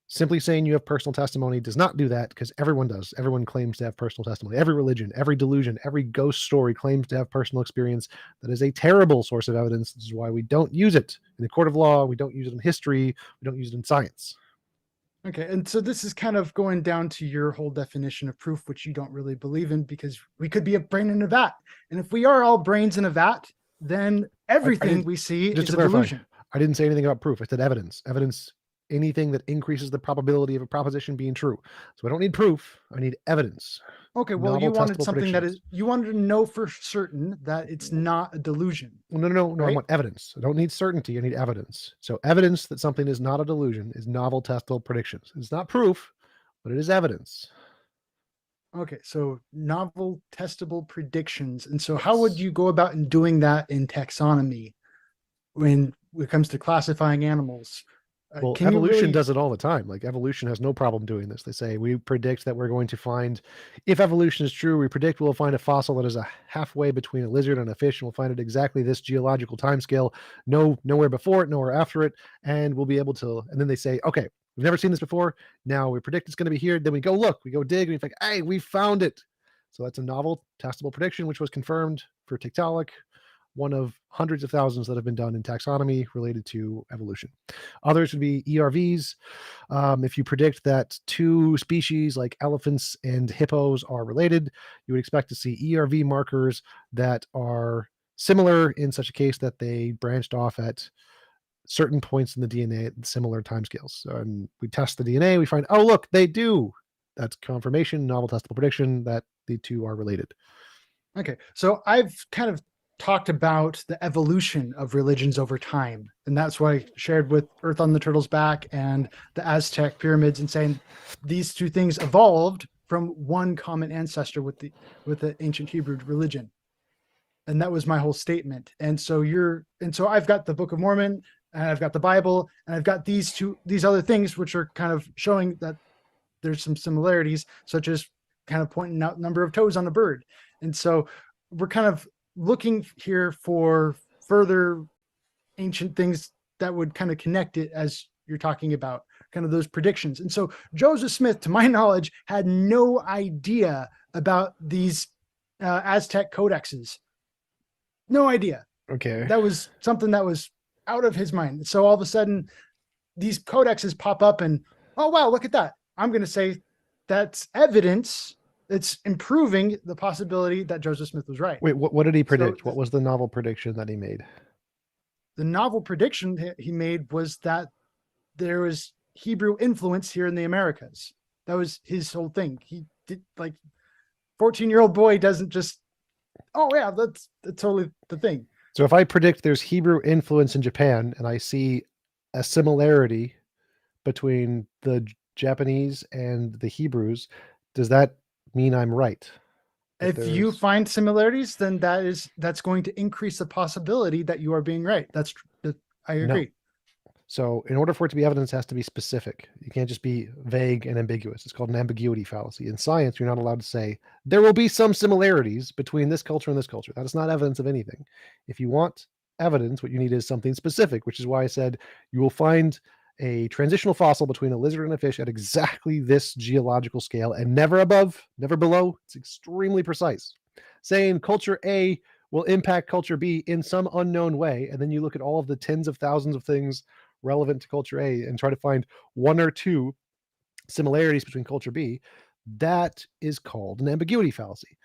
Simply saying you have personal testimony does not do that, because everyone does. Everyone claims to have personal testimony. Every religion, every delusion, every ghost story claims to have personal experience. That is a terrible source of evidence. This is why we don't use it in the court of law. We don't use it in history. We don't use it in science. Okay. And so this is kind of going down to your whole definition of proof, which you don't really believe in, because we could be a brain in a vat. And if we are all brains in a vat, then everything we see is a delusion. I didn't say anything about proof. I said evidence. Evidence, anything that increases the probability of a proposition being true. So I don't need proof. I need evidence. Okay, well, you wanted something that is, you wanted to know for certain that it's not a delusion. No, right? I want evidence. I don't need certainty. I need evidence. So evidence that something is not a delusion is novel testable predictions. It's not proof, but it is evidence. Okay, so novel testable predictions. And so how would you go about in doing that in taxonomy when it comes to classifying animals? Well, Can you evolution really does it all the time. Like evolution has no problem doing this. They say we predict that we're going to find, if evolution is true, we predict we'll find a fossil that is a halfway between a lizard and a fish, and we'll find it exactly this geological timescale. No, nowhere before it, nowhere after it, and we'll be able to. And then they say, okay, we've never seen this before. Now we predict it's going to be here. Then we go look, we go dig, and we think, hey, we found it. So that's a novel testable prediction, which was confirmed for Tiktaalik, one of hundreds of thousands that have been done in taxonomy related to evolution. Others would be ERVs. If you predict that two species like elephants and hippos are related, you would expect to see ERV markers that are similar in such a case that they branched off at certain points in the DNA at similar timescales. And we test the DNA, we find, oh, look, they do. That's confirmation, novel testable prediction that the two are related. Okay, so I've kind of talked about the evolution of religions over time, and that's why I shared with Earth on the Turtle's Back and the Aztec pyramids, and saying these two things evolved from one common ancestor with the ancient Hebrew religion, and that was my whole statement. And so I've got the Book of Mormon, and I've got the Bible, and I've got these other things which are kind of showing that there's some similarities, such as kind of pointing out number of toes on a bird. And so we're kind of looking here for further ancient things that would kind of connect it, as you're talking about kind of those predictions. And so Joseph Smith, to my knowledge, had no idea about these Aztec codexes. No idea. Okay. That was something that was out of his mind. So all of a sudden these codexes pop up and, oh, wow, look at that. I'm going to say that's evidence. It's improving the possibility that Joseph Smith was right. Wait, what did he predict? What was the novel prediction that he made? The novel prediction he made was that there was Hebrew influence here in the Americas. That was his whole thing. He did, like, 14-year-old boy doesn't just, oh yeah, that's totally the thing. So if I predict there's Hebrew influence in Japan and I see a similarity between the Japanese and the Hebrews, does that mean I'm right? If you find similarities, then that's going to increase the possibility that you are being right. I agree. No. So in order for it to be evidence, it has to be specific. You can't just be vague and ambiguous. It's called an ambiguity fallacy. In science, you're not allowed to say, there will be some similarities between this culture and this culture. That is not evidence of anything. If you want evidence, what you need is something specific, which is why I said you will find a transitional fossil between a lizard and a fish at exactly this geological scale, and never above, never below. It's extremely precise. Saying culture A will impact culture B in some unknown way, and then you look at all of the tens of thousands of things relevant to culture A and try to find one or two similarities between culture B, that is called an ambiguity fallacy.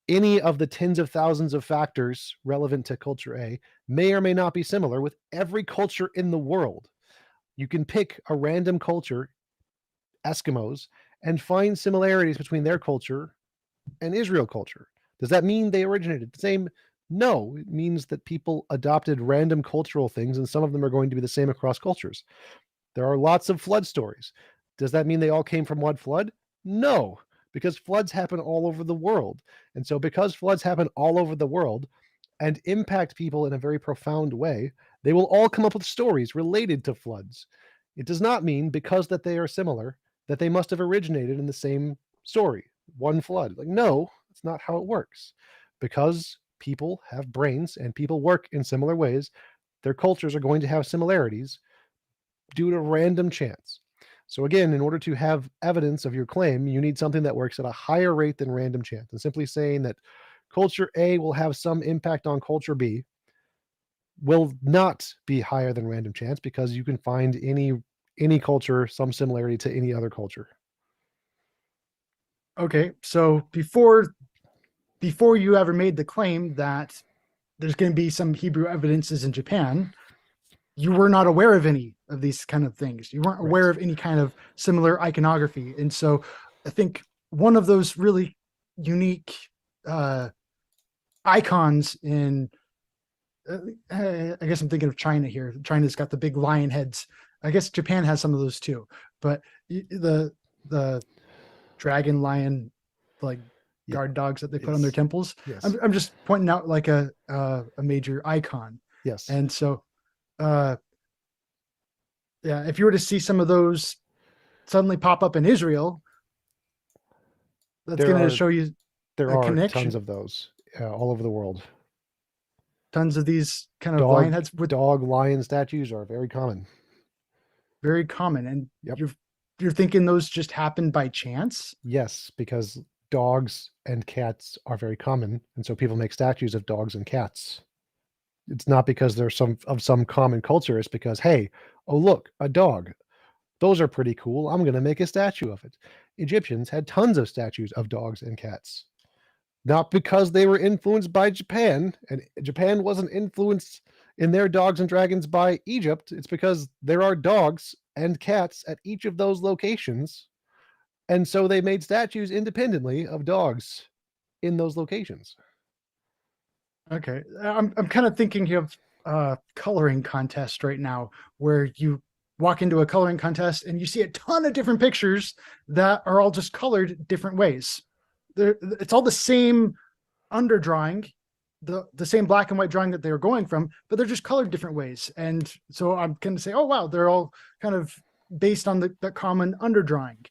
Any of the tens of thousands of factors relevant to culture A may or may not be similar with every culture in the world. You can pick a random culture, Eskimos, and find similarities between their culture and Israel culture. Does that mean they originated the same? No, it means that people adopted random cultural things, and some of them are going to be the same across cultures. There are lots of flood stories. Does that mean they all came from one flood? No, because floods happen all over the world. And so because floods happen all over the world and impact people in a very profound way, they will all come up with stories related to floods. It does not mean because that they are similar that they must have originated in the same story, one flood. Like, no, that's not how it works. Because people have brains and people work in similar ways, their cultures are going to have similarities due to random chance. So again, in order to have evidence of your claim, you need something that works at a higher rate than random chance. And simply saying that culture A will have some impact on culture B will not be higher than random chance, because you can find any culture some similarity to any other culture. Okay, so before you ever made the claim that there's going to be some Hebrew evidences in Japan, you were not aware of any of these kind of things. You weren't aware of any kind of similar iconography. And so I think one of those really unique icons in, I guess I'm thinking of China here. China's got the big lion heads. I guess Japan has some of those too. But the dragon lion like Yeah, guard dogs that they put on their it's- temples. Yes. I'm just pointing out like a major icon. Yes. And so, yeah, if you were to see some of those suddenly pop up in Israel, that's There going to are- show you There a are connection. tons of those all over the world. Tons of these kind of lion heads with Dog lion statues are very common. very common. And Yep. you're thinking those just happened by chance? Yes, because dogs and cats are very common, and so people make statues of dogs and cats. It's not because they're some common culture. It's because, hey, oh look, a dog. Those are pretty cool. I'm going to make a statue of it. Egyptians had tons of statues of dogs and cats. Not because they were influenced by Japan, and Japan wasn't influenced in their dogs and dragons by Egypt. It's because there are dogs and cats at each of those locations. And so they made statues independently of dogs in those locations. Okay. I'm kind of thinking here of coloring contest right now, where you walk into a coloring contest and you see a ton of different pictures that are all just colored different ways. It's all the same underdrawing, the same black and white drawing that they were going from, but they're just colored different ways. And so I'm going to say, oh wow, they're all kind of based on the common underdrawing.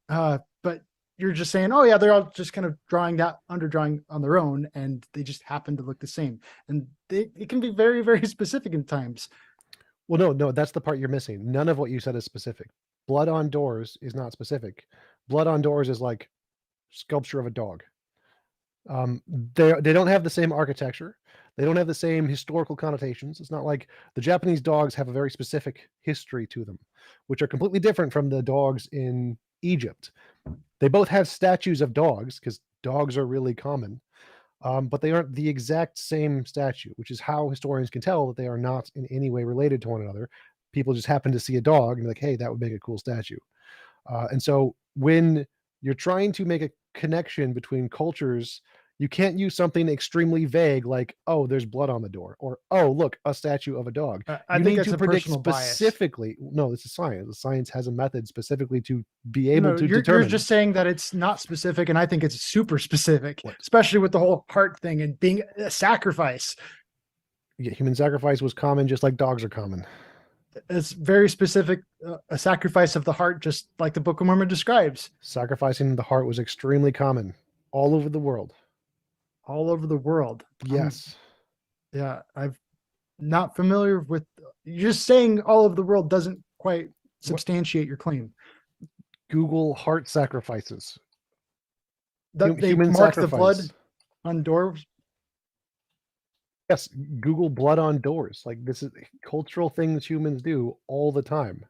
But you're just saying, oh yeah, they're all just kind of drawing that underdrawing on their own, and they just happen to look the same. And it can be very, very specific in times. Well, no, that's the part you're missing. None of what you said is specific. Blood on doors is not specific. Blood on doors is like sculpture of a dog. They don't have the same architecture. They don't have the same historical connotations. It's not like the Japanese dogs have a very specific history to them, which are completely different from the dogs in Egypt. They both have statues of dogs because dogs are really common, but they aren't the exact same statue, which is how historians can tell that they are not in any way related to one another. People just happen to see a dog and be like, hey, that would make a cool statue. And so when you're trying to make a connection between cultures, you can't use something extremely vague like, oh, there's blood on the door, or oh, look, a statue of a dog. I You think need that's to a predict personal bias. specifically. No, this is science. The science has a method specifically to be able No, to you're determine. just saying that it's not specific, and I think it's super specific, What? especially with the whole heart thing and being a sacrifice. Yeah, human sacrifice was common, just like dogs are common. It's very specific, a sacrifice of the heart, just like the Book of Mormon describes. Sacrificing the heart was extremely common all over the world. All over the world. Yes. Yeah, I'm not familiar with. You're just saying all over the world doesn't quite substantiate your claim. Google heart sacrifices. That they Human mark the blood sacrifice. on doors. Yes, Google blood on doors. Like, this is cultural things humans do all the time.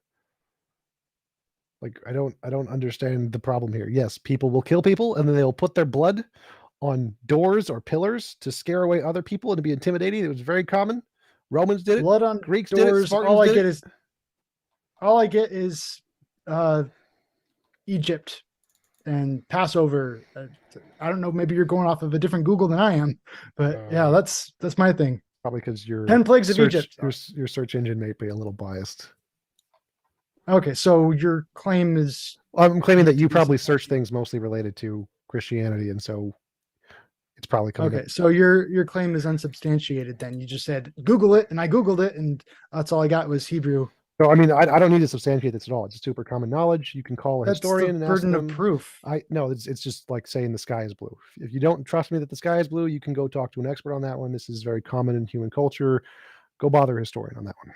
Like, I don't understand the problem here. Yes, people will kill people and then they'll put their blood on doors or pillars to scare away other people and to be intimidating. It was very common. Romans did it. Blood on Greeks did it. doors. Spartans All I did get it. is Egypt and Passover. I don't know. Maybe you're going off of a different Google than I am, but yeah, that's my thing. Probably because your 10 plagues of Egypt. Your search engine may be a little biased. Okay, so your claim is I'm claiming that you probably search things mostly related to Christianity, and so it's probably coming okay. up. So your claim is unsubstantiated. Then you just said Google it, and I Googled it, and that's all I got was Hebrew. So I mean, I don't need to substantiate this at all. It's super common knowledge. You can call a That's historian the and ask burden them. of proof. No, it's just like saying the sky is blue. If you don't trust me that the sky is blue, you can go talk to an expert on that one. This is very common in human culture. Go bother a historian on that one.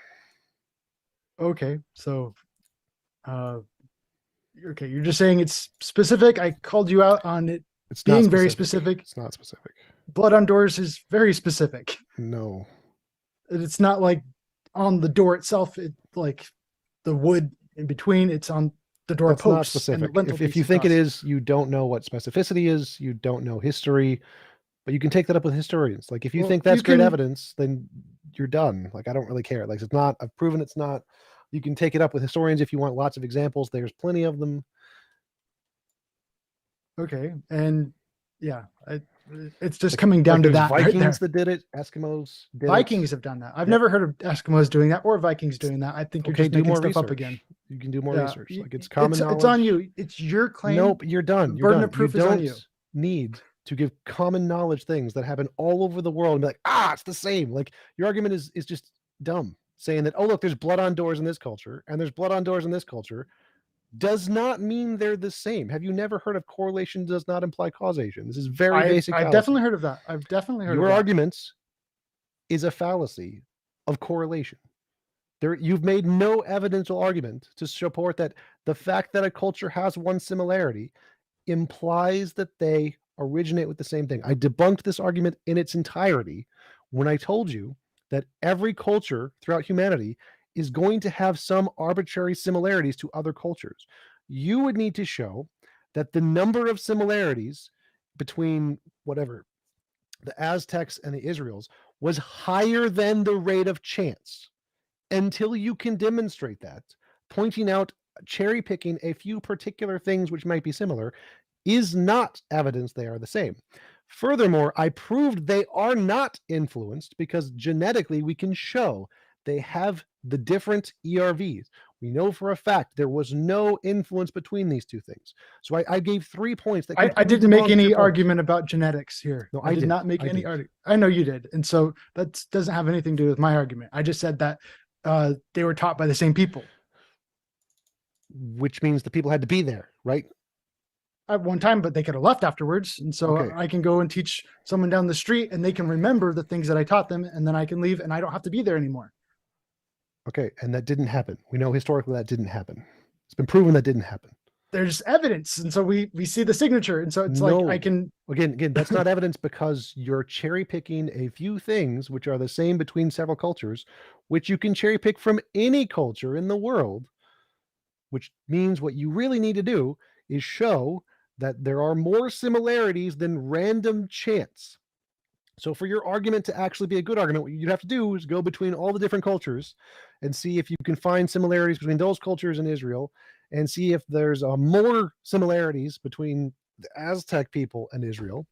Okay, so okay, you're just saying it's specific. I called you out on it It's not being very specific. It's not specific. Blood on doors is very specific. No. It's not like on the door itself. It like the wood in between. It's on the door That's not posts. And specific. the lintel If you piece think it across. is, you don't know what specificity is. You don't know history, but you can take that up with historians. Like, if you Well, think that's you great can- evidence, then you're done. Like, I don't really care. Like, it's not. I've proven it's not. You can take it up with historians if you want lots of examples. There's plenty of them. Okay, and yeah, it's just coming down Like, to there's that. Right Vikings there. that did it. Eskimos did Vikings it. have done that. I've Yeah. never heard of Eskimos doing that or Vikings doing that. I think you're Okay, just do making more stuff research. up again. You can do more Yeah, research. Like, it's common knowledge. It's on you. It's your claim. Nope, you're done. The You're burden done. of proof you is on don't, you. need to give common knowledge things that happen all over the world and be like, it's the same. Like your argument is just dumb. Saying that, oh, look, there's blood on doors in this culture and there's blood on doors in this culture does not mean they're the same. Have you never heard of correlation does not imply causation? This is very basic. I've fallacy. definitely heard of that. I've definitely heard Your of that. argument is a fallacy of correlation. You've made no evidential argument to support that the fact that a culture has one similarity implies that they originate with the same thing. I debunked this argument in its entirety when I told you that every culture throughout humanity is going to have some arbitrary similarities to other cultures. You would need to show that the number of similarities between whatever the Aztecs and the Israels was higher than the rate of chance. Until you can demonstrate that, pointing out, cherry picking a few particular things which might be similar is not evidence they are the same. Furthermore, I proved they are not influenced because genetically we can show they have the different ERVs. We know for a fact there was no influence between these two things. So I gave 3 points that I didn't make any argument about genetics here. No, I did not make any argument. I know you did. And so that doesn't have anything to do with my argument. I just said that they were taught by the same people. Which means the people had to be there, right? At one time, but they could have left afterwards. And so Okay. I can go and teach someone down the street and they can remember the things that I taught them, and then I can leave and I don't have to be there anymore. Okay, and that didn't happen. We know historically that didn't happen. It's been proven that didn't happen. There's evidence. And so we see the signature. And so it's No. like I can Again, that's not evidence because you're cherry picking a few things which are the same between several cultures, which you can cherry pick from any culture in the world, which means what you really need to do is show that there are more similarities than random chance. So for your argument to actually be a good argument, what you'd have to do is go between all the different cultures and see if you can find similarities between those cultures and Israel, and see if there's more similarities between the Aztec people and Israel.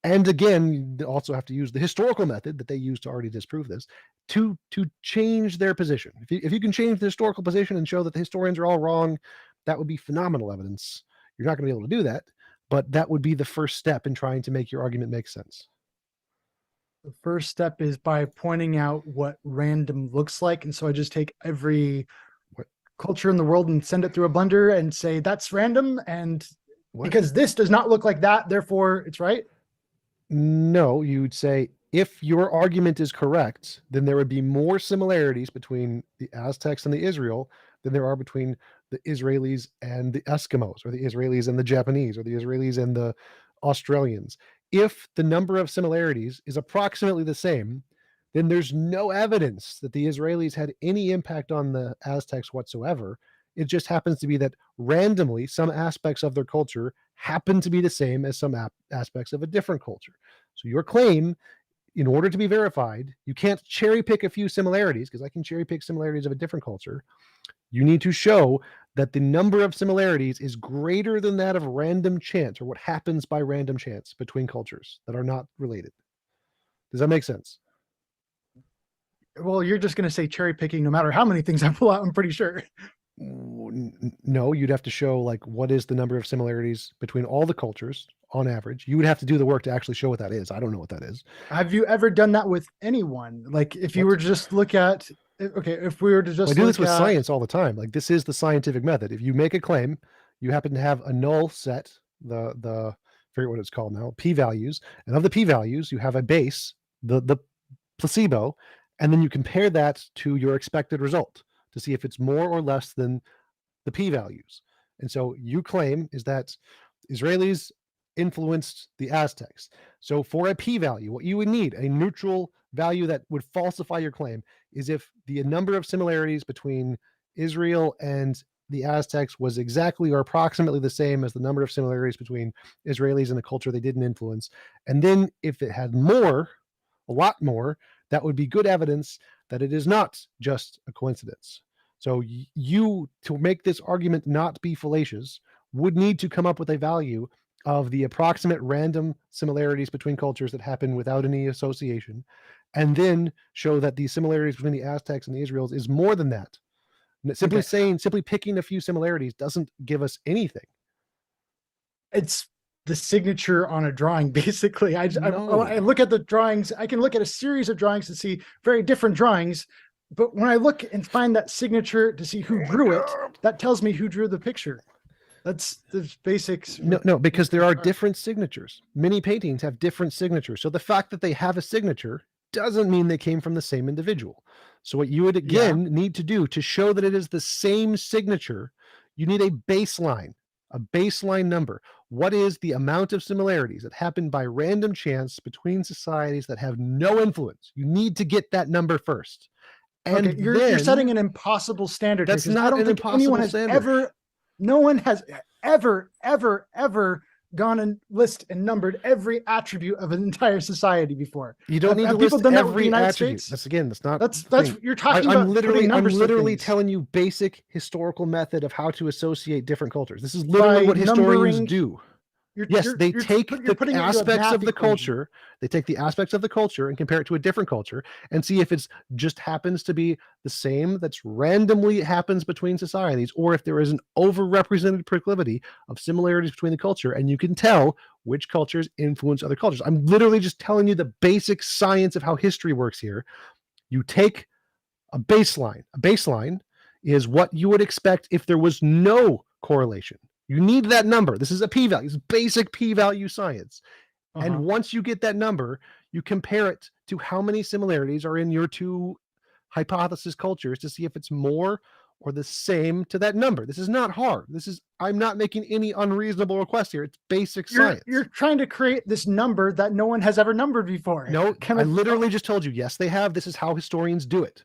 And again, you also have to use the historical method that they used to already disprove this to change their position. If you can change the historical position and show that the historians are all wrong, that would be phenomenal evidence. You're not going to be able to do that, but that would be the first step in trying to make your argument make sense. The first step is by pointing out what random looks like. And so I just take every culture in the world and send it through a blender and say, that's random. And because this does not look like that, therefore it's right. No, you'd say if your argument is correct, then there would be more similarities between the Aztecs and the Israel than there are between the Israelis and the Eskimos, or the Israelis and the Japanese, or the Israelis and the Australians. If the number of similarities is approximately the same, then there's no evidence that the Israelis had any impact on the Aztecs whatsoever. It just happens to be that randomly some aspects of their culture happen to be the same as some aspects of a different culture. So your claim, in order to be verified, you can't cherry pick a few similarities, because I can cherry pick similarities of a different culture. You need to show that the number of similarities is greater than that of random chance, or what happens by random chance between cultures that are not related. Does that make sense? Well, you're just going to say cherry picking no matter how many things I pull out, I'm pretty sure. No, you'd have to show like what is the number of similarities between all the cultures on average. You would have to do the work to actually show what that is. I don't know what that is. Have you ever done that with anyone? Like if you were to just look at, okay, if we were to just I do this with at, science all the time. Like this is the scientific method. If you make a claim, you happen to have a null set, the I forget what it's called now, p-values, and of the p-values, you have a base, the placebo, and then you compare that to your expected result to see if it's more or less than the p-values. And so you claim is that Israelis influenced the Aztecs. So for a p-value, what you would need, a neutral value that would falsify your claim, is if the number of similarities between Israel and the Aztecs was exactly or approximately the same as the number of similarities between Israelis and the culture they didn't influence. And then if it had more, a lot more, that would be good evidence that it is not just a coincidence. So you, to make this argument not be fallacious, would need to come up with a value of the approximate random similarities between cultures that happen without any association, and then show that the similarities between the Aztecs and the Israels is more than that. Simply saying, simply picking a few similarities doesn't give us anything. It's the signature on a drawing. Basically, I No. look at the drawings. I can look at a series of drawings to see very different drawings. But when I look and find that signature to see who drew it, that tells me who drew the picture. That's the basics. No, because there are different signatures. Many paintings have different signatures. So the fact that they have a signature doesn't mean they came from the same individual. So what you would again need to do to show that it is the same signature, you need a baseline number. What is the amount of similarities that happen by random chance between societies that have no influence? You need to get that number first. And okay, you're setting an impossible standard. That's here, 'cause not I don't an think impossible anyone has standard. no one has ever gone and listed and numbered every attribute of an entire society before. You don't need to people list done that with the every United attribute. States? That's not. That's you're talking I'm about literally numbers. I'm literally telling you basic historical method of how to associate different cultures. This is literally By what historians numbering- do. You're, Yes, you're- they you're take put- you're the putting it into a aspects math of the equation. culture. They take the aspects of the culture and compare it to a different culture and see if it's just happens to be the same that's randomly happens between societies, or if there is an overrepresented proclivity of similarities between the culture, and you can tell which cultures influence other cultures. I'm literally just telling you the basic science of how history works here. You take a baseline. A baseline is what you would expect if there was no correlation. You need that number. This is a p-value. It's basic p-value science. And once you get that number, you compare it to how many similarities are in your two hypothesis cultures to see if it's more or the same to that number. This is not hard. I'm not making any unreasonable request here. It's basic science. You're trying to create this number that no one has ever numbered before. No, I literally just told you, yes, they have. This is how historians do it.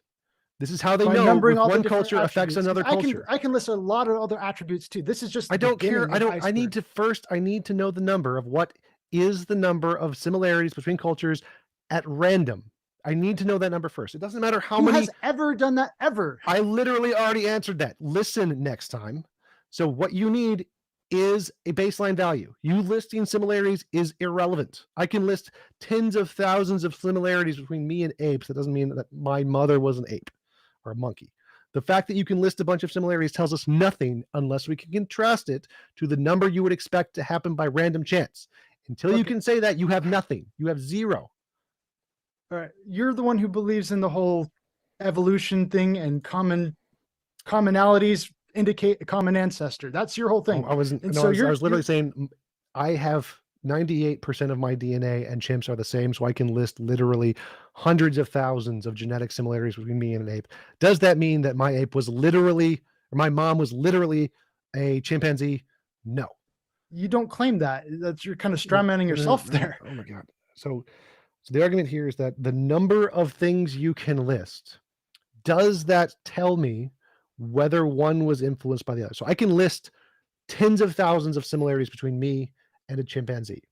This is how they know numbering if all the one different culture affects attributes. another culture. I can list a lot of other attributes too. This is just I don't care. I need iceberg. to know the number of what is the number of similarities between cultures at random. I need to know that number first. It doesn't matter how Who many. has ever done that ever? I literally already answered that. Listen next time. So what you need is a baseline value. You listing similarities is irrelevant. I can list tens of thousands of similarities between me and apes. That doesn't mean that my mother was an ape or a monkey. The fact that you can list a bunch of similarities tells us nothing unless we can contrast it to the number you would expect to happen by random chance. Until you can say that, you have nothing. You have zero. All right. You're the one who believes in the whole evolution thing and commonalities indicate a common ancestor. That's your whole thing. I was literally saying I have 98% of my DNA and chimps are the same, so I can list literally hundreds of thousands of genetic similarities between me and an ape. Does that mean that my ape was literally, or my mom was literally a chimpanzee? No. You don't claim that. You're kind of strawmanning yourself there. Oh my God. So the argument here is that the number of things you can list, does that tell me whether one was influenced by the other? So I can list tens of thousands of similarities between me and a chimpanzee.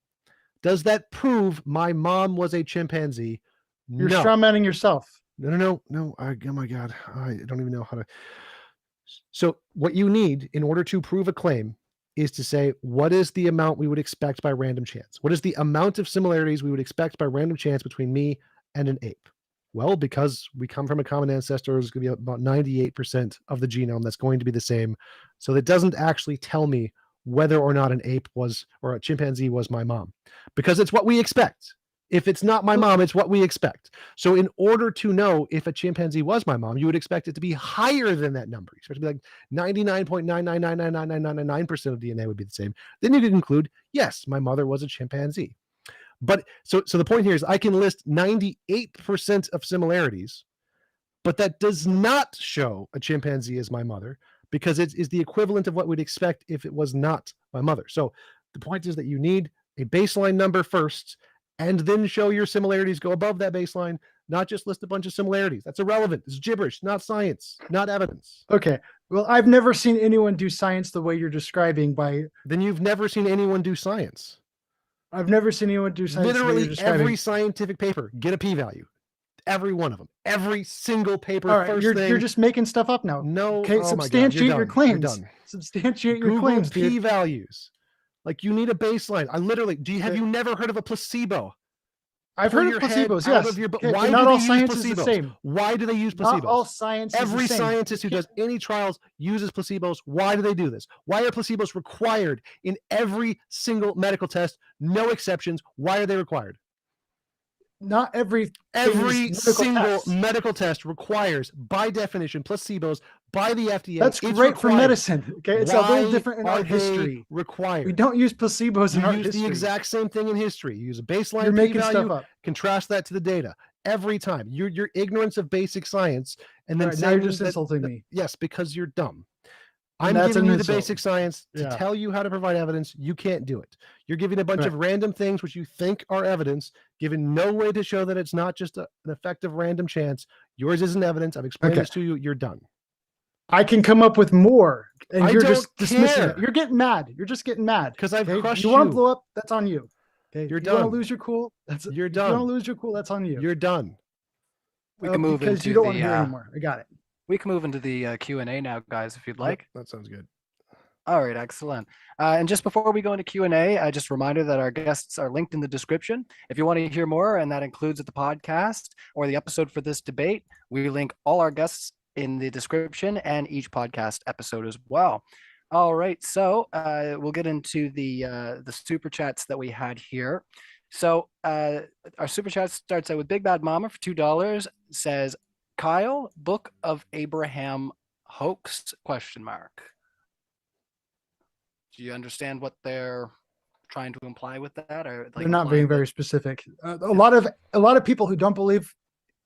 Does that prove my mom was a chimpanzee? You're strawmanning yourself. No. Oh my God. I don't even know how to. So what you need in order to prove a claim is to say, what is the amount we would expect by random chance? What is the amount of similarities we would expect by random chance between me and an ape? Well, because we come from a common ancestor, there's going to be about 98% of the genome that's going to be the same. So that doesn't actually tell me whether or not an ape was, or a chimpanzee was my mom, because it's what we expect. If it's not my mom, it's what we expect. So in order to know if a chimpanzee was my mom, you would expect it to be higher than that number. You expect it to be like 99.9999999% of DNA would be the same. Then you could conclude, yes, my mother was a chimpanzee. But so the point here is I can list 98% of similarities, but that does not show a chimpanzee as my mother, because it is the equivalent of what we'd expect if it was not my mother. So the point is that you need a baseline number first, and then show your similarities go above that baseline, not just list a bunch of similarities. That's irrelevant. It's gibberish, not science, not evidence. Okay. Well, I've never seen anyone do science the way you're describing Then you've never seen anyone do science. I've never seen anyone do science. Literally every scientific paper, get a p-value. Every one of them. Every single paper. All right, you're just making stuff up now. No. Okay, substantiate your claims. Substantiate your claims, dude. P-values. Like, you need a baseline. Have you never heard of a placebo? I've for heard your of head placebos. out Yes. of your Okay, why but do not they all use science is the placebos? same. Why do they use Not all placebos? science is the Every same. scientist who does any trials uses placebos. Why do they do this? Why are placebos required in every single medical test? No exceptions. Why are they required? Not every Every medical single test. medical test requires, by definition, placebos by the FDA. That's It's great for required. medicine. Okay, it's a little Why different in are art they history. required? We don't use placebos in You art use history. the exact same thing in history. You use a baseline You're making stuff p-value, up. contrast that to the data every time. Your ignorance of basic science, and then All right, now you're just saying insulting me. yes, because you're dumb. And I'm that's giving an you the insult. basic science to Yeah. tell you how to provide evidence. You can't do it. You're giving a bunch Right. of random things which you think are evidence, given no way to show that it's not just an effective random chance. Yours isn't evidence. I've explained Okay. this to you. You're done. I can come up with more, and I you're don't just dismissing care. it. You're getting mad. You're just getting mad. Because I've Okay? crushed You want to you. blow up? That's on you. Okay. You're If you want done. to lose your cool? That's You're If you want done. to lose your cool? That's on you. You're done. We can move because into you don't want to the hear anymore. I got it. we can move into the Q&A now, guys, if you'd like. Yep, that sounds good. All right, excellent. And just before we go into Q&A, just a reminder that our guests are linked in the description. If you want to hear more, and that includes the podcast or the episode for this debate, we link all our guests in the description and each podcast episode as well. All right, so we'll get into the super chats that we had here. So our super chat starts out with Big Bad Mama for $2. Says, Kyle, Book of Abraham hoax? ? Do you understand what they're trying to imply with that, or like They're not being implying very specific. A lot of people who don't believe,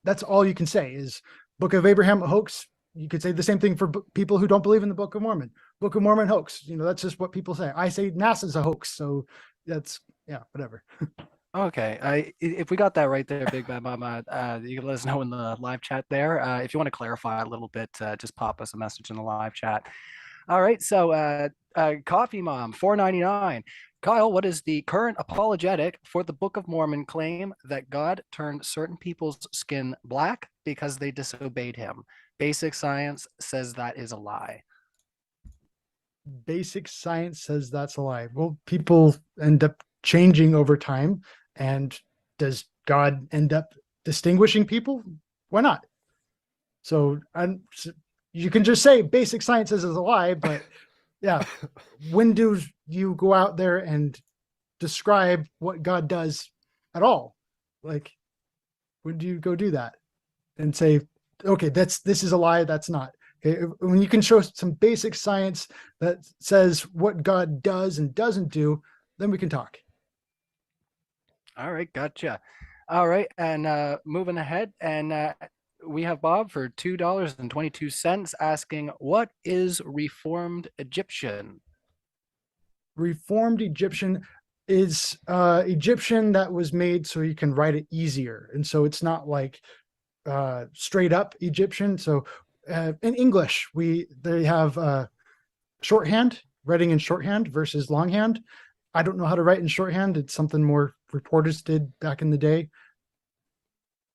that's all you can say is Book of Abraham a hoax. You could say the same thing for people who don't believe in the Book of Mormon. Book of Mormon hoax. That's just what people say. I say NASA's a hoax, so that's whatever. Okay, if we got that right there, Big Bad Mama, you can let us know in the live chat there. If you want to clarify a little bit, just pop us a message in the live chat. All right, so Coffee Mom, $4.99. Kyle, what is the current apologetic for the Book of Mormon claim that God turned certain people's skin black because they disobeyed him? Basic science says that is a lie. Basic science says that's a lie. Well, people end up changing over time. And does God end up distinguishing people? Why not? So you can just say basic science says it's a lie, but yeah, when do you go out there and describe what God does at all? Like, when do you go do that and say, okay, this is a lie, that's not? Okay, when you can show some basic science that says what God does and doesn't do, then we can talk. All right, gotcha. All right, and moving ahead, and we have Bob for $2.22 asking, what is Reformed Egyptian? Reformed Egyptian is Egyptian that was made so you can write it easier. And so it's not like straight up Egyptian. So in English, they have shorthand, writing in shorthand versus longhand. I don't know how to write in shorthand. It's something more reporters did back in the day.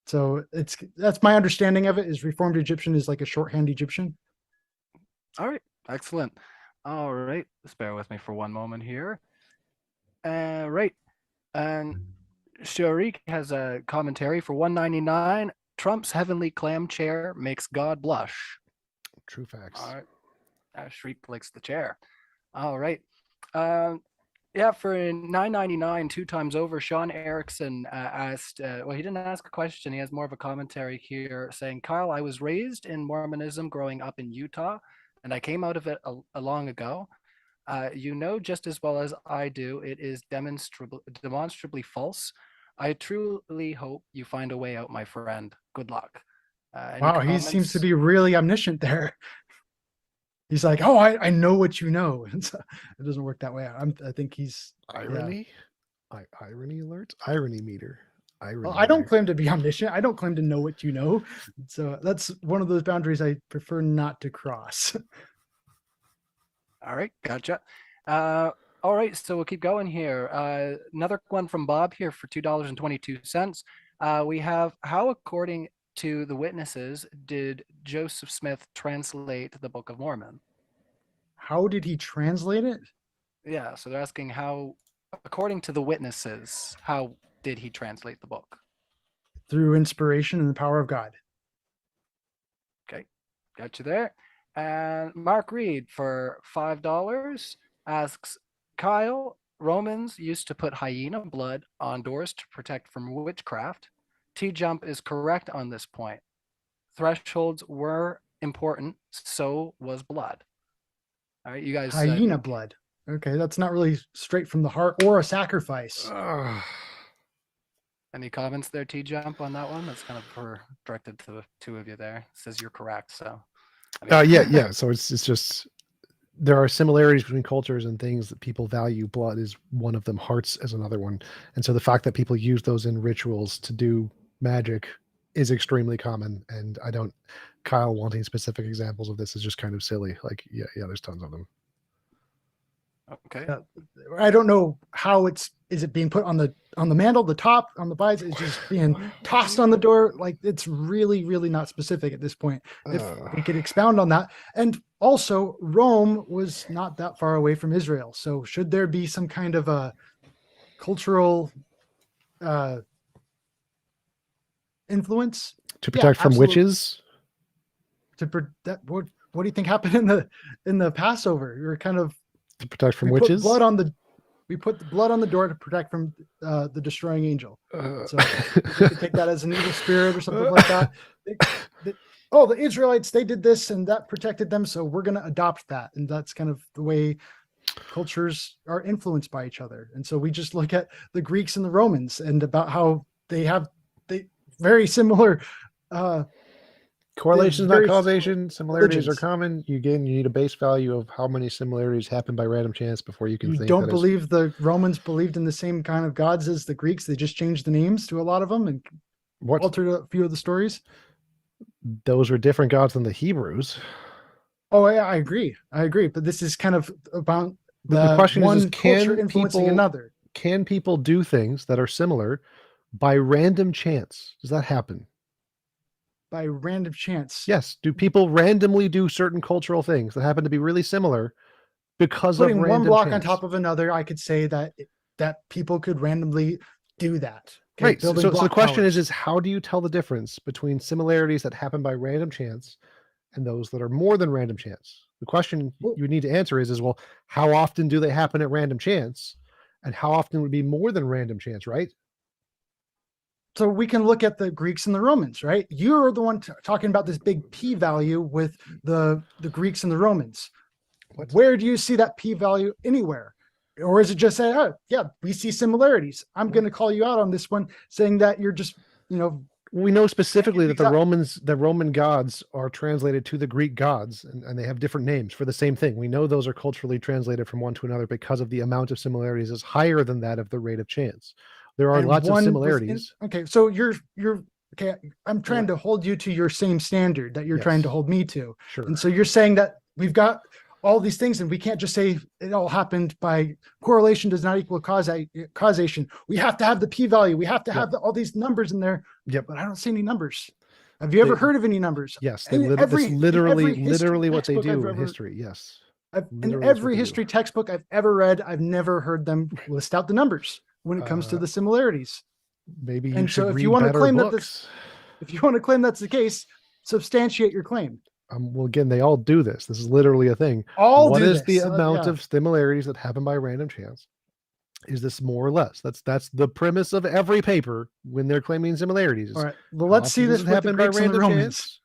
So that's my understanding of it, is Reformed Egyptian is like a shorthand Egyptian. All right, excellent. All right, just bear with me for one moment here. Right, and Sharik has a commentary for $1.99. Trump's heavenly clam chair makes God blush. True facts. All right, Shriek likes the chair. All right. Yeah, for $9.99, 2 times over, Sean Erickson asked, well, he didn't ask a question. He has more of a commentary here saying, Kyle, I was raised in Mormonism growing up in Utah, and I came out of it a long ago. You know just as well as I do, it is demonstrably false. I truly hope you find a way out, my friend. Good luck. Wow, he seems to be really omniscient there. He's like, oh, I know what you know. And so it doesn't work that way. I think he's irony. Yeah. Irony alert. Irony meter. Irony. Well, I don't claim to be omniscient. I don't claim to know what you know. So that's one of those boundaries I prefer not to cross. All right, gotcha. All right, so we'll keep going here. Another one from Bob here for $2.22. We have, how according to the witnesses did Joseph Smith translate the Book of Mormon? How did he translate it? Yeah, so they're asking how, according to the witnesses, how did he translate the book? through inspiration and the power of God. Okay, got you there. And Mark Reed for $5 asks, Kyle, Romans used to put hyena blood on doors to protect from witchcraft. TJump is correct on this point. Thresholds were important, so was blood. All right, you guys. Hyena blood. Okay, that's not really straight from the heart or a sacrifice. Any comments there, TJump, on that one? That's kind of directed to the two of you there. It says you're correct, so. I mean- Yeah. So it's just there are similarities between cultures and things that people value. Blood is one of them. Hearts is another one. And so the fact that people use those in rituals to do magic is extremely common. And Kyle wanting specific examples of this is just kind of silly. Like, yeah, there's tons of them. Okay. I don't know how is it being put on the mantle, the top, on the visor? It's just being tossed on the door. Like, it's really, really not specific at this point. If we could expound on that. And also, Rome was not that far away from Israel. So should there be some kind of a cultural influence To protect from absolutely. witches? What do you think happened in the Passover? We were kind of To protect from we witches? We put the blood on the door to protect from the destroying angel. So we could take that as an evil spirit or something like that. The Israelites, they did this and that protected them, so we're going to adopt that. And that's kind of the way cultures are influenced by each other. And so we just look at the Greeks and the Romans and about how they very similar Correlation is not very causation. Similarities religions. are common. You need a base value of how many similarities happen by random chance before you can You think don't that believe the Romans believed in the same kind of gods as the Greeks. They just changed the names to a lot of them and what altered a few of the stories. those are different gods than the Hebrews. Oh, yeah, I agree. But this is kind of about The question is, one culture can influencing people- another. Can people do things that are similar by random chance? Does that happen? By random chance. Yes. Do people randomly do certain cultural things that happen to be really similar because Putting of one random block chance? on top of another, I could say that people could randomly do that. Okay, Right. So building the block question towers. is how do you tell the difference between similarities that happen by random chance and those that are more than random chance? The question Well- you need to answer is well, how often do they happen at random chance? And how often would be more than random chance, right? So we can look at the Greeks and the Romans, right? You're the one talking about this big p value with the Greeks and the Romans. What? Where do you see that p value anywhere? Or is it just say, oh, yeah, we see similarities? I'm going to call you out on this one, saying that you're just, We know specifically that exact- the Roman gods are translated to the Greek gods, and they have different names for the same thing. We know those are culturally translated from one to another because of the amount of similarities is higher than that of the rate of chance. There are and lots of one was similarities. okay, so you're okay. I'm trying to hold you to your same standard that you're trying to Yes. hold me to. Sure. And so you're saying that we've got all these things and we can't just say it all happened by correlation does not equal causation. We have to have the p-value. We have to have all these numbers in there. Yep. But I don't see any numbers. Have you ever heard of any numbers? Yes, And that's literally history what they textbook do I've in ever- history. Yes. In Literally that's what every they do. history textbook I've ever read, I've never heard them list out the numbers when it comes to the similarities. Maybe you And should so if read you want to better claim that books. if you want to claim that's the case, substantiate your claim. Well, again, they all do this. This is literally a thing. All What do is this. the amount Yeah. of similarities that happen by random chance? Is this more or less? That's the premise of every paper when they're claiming similarities. All right. Well, How let's see often does this it with the happen by Greeks and the random Romans. chance?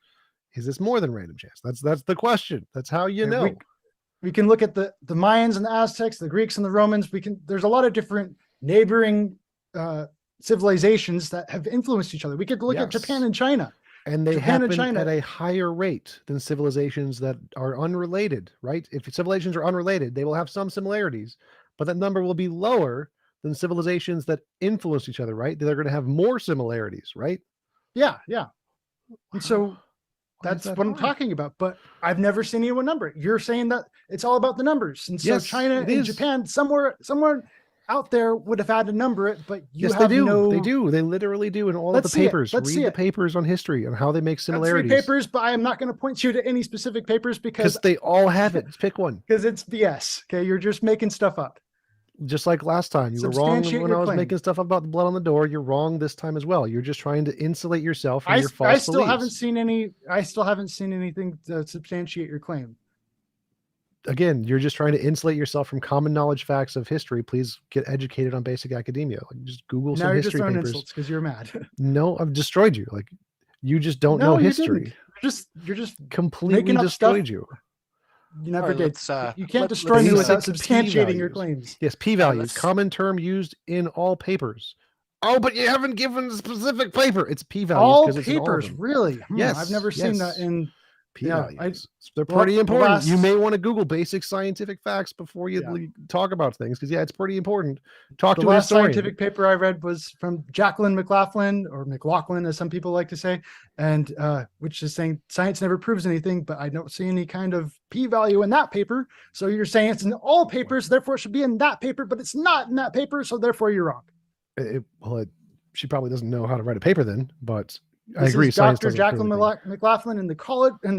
Is this more than random chance? That's the question. That's how you Yeah, know. We can look at the Mayans and the Aztecs, the Greeks and the Romans. There's a lot of different neighboring civilizations that have influenced each other. We could look at Yes. Japan and China. And they Japan and happen China- at a higher rate than civilizations that are unrelated, right? If civilizations are unrelated, they will have some similarities, but that number will be lower than civilizations that influence each other, right? They're going to have more similarities, right? Yeah. And so Why is that's that what I'm hard? talking about. But I've never seen anyone number it. You're saying that it's all about the numbers. And so Yes, China it and is. Japan, somewhere out there would have had to number it, but you Yes, have they do. no. They do. They literally do in all Let's of the see it. papers. Let's see Read the it. papers on history and how they make That's three similarities. papers, but I am not going to point you to any specific papers Because because they all have it. Pick one. it's BS. Okay, you're just making stuff up. Just like last time, you were wrong Substantiate when your I was claim. making stuff up about the blood on the door. You're wrong this time as well. You're just trying to insulate yourself from I your false I still beliefs. haven't seen any. I still haven't seen anything to substantiate your claim. Again, you're just trying to insulate yourself from common knowledge facts of history. Please get educated on basic academia. Like, just Google Now some you're just history throwing papers. insults because you're mad. No, I've destroyed you. Like, you just don't No, know you history. didn't. You're just Completely making up destroyed stuff. you. You never Alright, did. let's, You can't let- destroy let's, me uh, without P substantiating your values. claims. Yes, p-values, let's- common term used in all papers. Oh, but you haven't given a specific paper. It's p-values All because it's in all of papers, them. really? Yes, I've never seen that yes. in. P-values. They're well, pretty the important. You last- may want to Google basic scientific facts before you Yeah. talk about things because it's pretty important. Talk The to a last historian. scientific paper I read was from Jacqueline McLaughlin, or McLaughlin, as some people like to say, and which is saying science never proves anything, but I don't see any kind of p-value in that paper. So you're saying it's in all papers, therefore it should be in that paper, but it's not in that paper, so therefore you're wrong. She probably doesn't know how to write a paper then, but I This agree. is Science Dr. doesn't prove Jacqueline anything. McLaughlin in the college in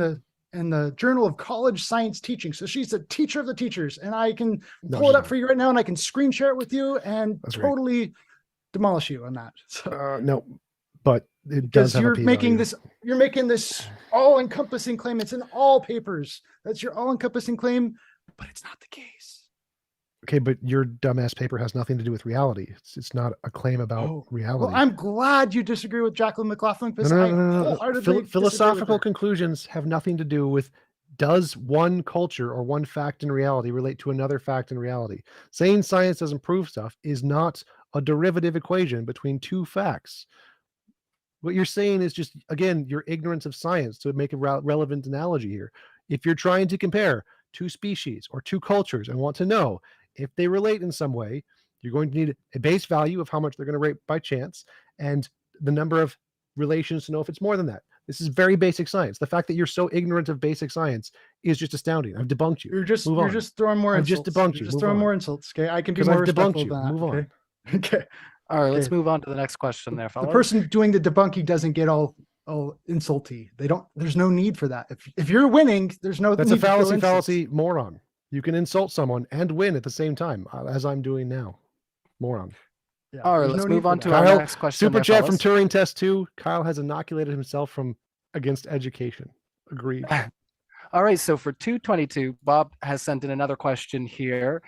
the Journal of College Science Teaching. So she's the teacher of the teachers, and I can No, pull she's it up not. for you right now, and I can screen share it with you and That's right. totally demolish you on that. So, No, but it does because have a you're making p-value. you're making this all-encompassing claim. It's in all papers. That's your all-encompassing claim, but it's not the case. Okay, but your dumbass paper has nothing to do with reality. It's not a claim about reality. Well, I'm glad you disagree with Jacqueline McLaughlin because No. I wholeheartedly disagree with Philosophical her. conclusions have nothing to do with does one culture or one fact in reality relate to another fact in reality. Saying science doesn't prove stuff is not a derivative equation between two facts. What you're saying is just, again, your ignorance of science, to make a relevant analogy here. If you're trying to compare two species or two cultures and want to know if they relate in some way, you're going to need a base value of how much they're going to rate by chance and the number of relations to know if it's more than that. This is very basic science. The fact that you're so ignorant of basic science is just astounding. I've debunked you. You're just Move you're on. just throwing more I've just insults. debunked You're you. just Move throwing on. more insults. Okay, I can be 'Cause more I've debunked respectful you. than that. Move on. Okay. Okay. All right, let's Okay. move on to the next question there, The fellas. person doing the debunking doesn't get all insulty. They don't. There's no need for that. If you're winning, there's no That's need a to throw insults. fallacy, moron. You can insult someone and win at the same time, as I'm doing now. Moron. Yeah, All right, there's let's no need move for on that. to our Kyle, next question. Super there, chat from fellas. Turing Test 2. Kyle has inoculated himself against education. Agreed. All right, so for 222, Bob has sent in another question here.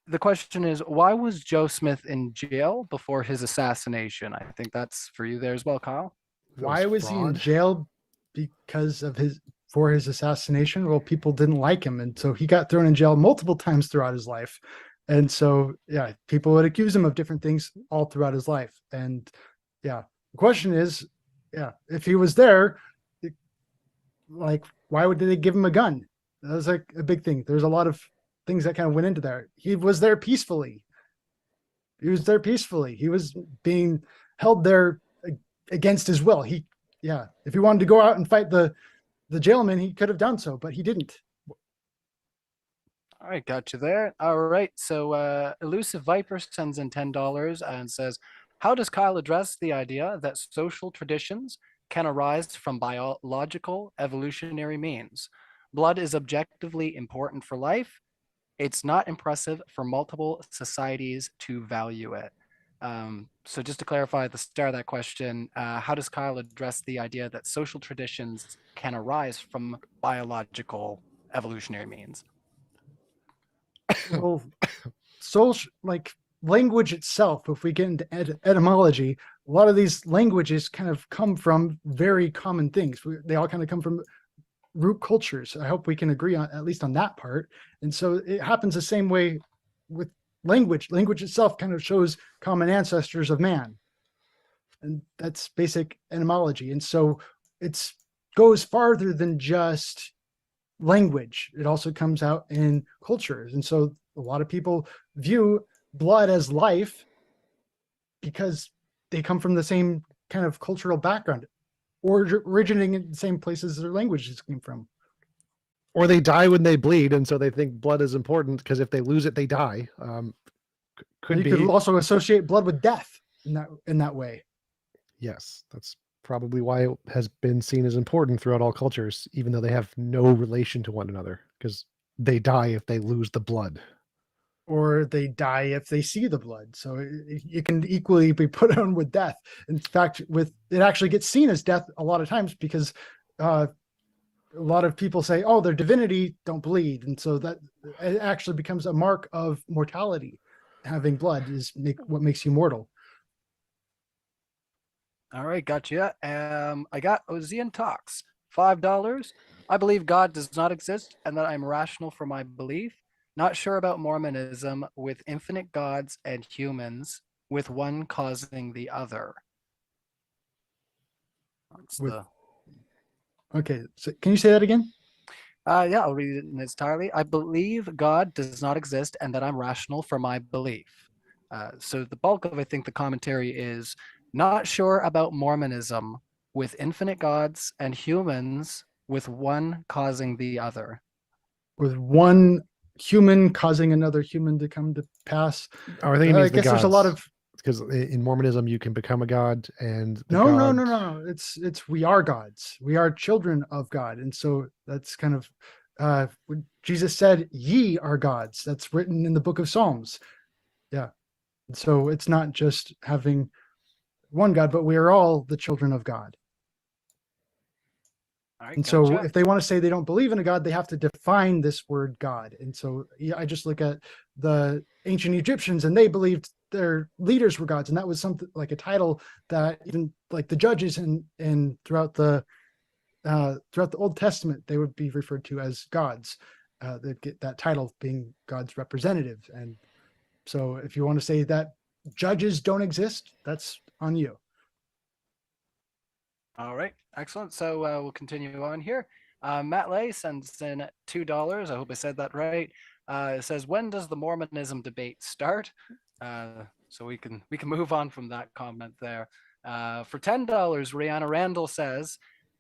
The question is, why was Joe Smith in jail before his assassination? I think that's for you there as well, Kyle. Why was he in fraud? jail? Because of for his assassination? Well, people didn't like him, and so he got thrown in jail multiple times throughout his life. And so, yeah, people would accuse him of different things all throughout his life. And yeah, the question is, yeah, if he was there, like, why did they give him a gun? That was like a big thing. There's a lot of things that kind of went into there. He was there peacefully. He was there peacefully. He was being held there against his will. If he wanted to go out and fight the jailman, he could have done so, but he didn't. All right, got you there. All right, so Elusive Viper sends in $10 and says, how does Kyle address the idea that social traditions can arise from biological evolutionary means? Blood is objectively important for life. It's not impressive for multiple societies to value it. So just to clarify at the start of that question, how does Kyle address the idea that social traditions can arise from biological evolutionary means? Well, social, like language itself, if we get into etymology, a lot of these languages kind of come from very common things. They all kind of come from root cultures. I hope we can agree on at least on that part. And so it happens the same way with language. Language itself kind of shows common ancestors of man. And that's basic etymology. And so it goes farther than just language. It also comes out in cultures. And so a lot of people view blood as life because they come from the same kind of cultural background or originating in the same places their languages came from. Or they die when they bleed, and so they think blood is important because if they lose it, they die. Could also associate blood with death in that way. Yes, that's probably why it has been seen as important throughout all cultures, even though they have no relation to one another, because they die if they lose the blood. or they die if they see the blood. So it can equally be put on with death. In fact, with it actually gets seen as death a lot of times because a lot of people say, "Oh, their divinity don't bleed," and so that it actually becomes a mark of mortality. Having blood is what makes you mortal. All right, gotcha. I got Ozian Talks, $5. I believe God does not exist and that I'm rational for my belief. Not sure about Mormonism with infinite gods and humans, with one causing the other. That's With- the Okay, so can you say that again? yeah, I'll read it in its entirety. I believe God does not exist and that I'm rational for my belief. So the bulk of, I think, the commentary is not sure about Mormonism with infinite gods and humans with one causing the other. With one human causing another human to come to pass. Oh, I think it I means the guess there's a lot gods. of Because in Mormonism you can become a god, and the no, god. no. It's we are gods. We are children of God, and so that's kind of when Jesus said, "Ye are gods." That's written in the book of Psalms. Yeah, so it's not just having one God, but we are all the children of God. All right, And so gotcha. if they want to say they don't believe in a God, they have to define this word God. And so yeah, I just look at the ancient Egyptians and they believed their leaders were gods. And that was something like a title that even like the judges and throughout the Old Testament, they would be referred to as gods. They'd get that title being God's representative. And so if you want to say that judges don't exist, that's on you. All right, excellent. So we'll continue on here. Matt Lay sends in $2. I hope I said that right. It says, "When does the Mormonism debate start?" So we can move on from that comment there. For $10, Rihanna Randall says,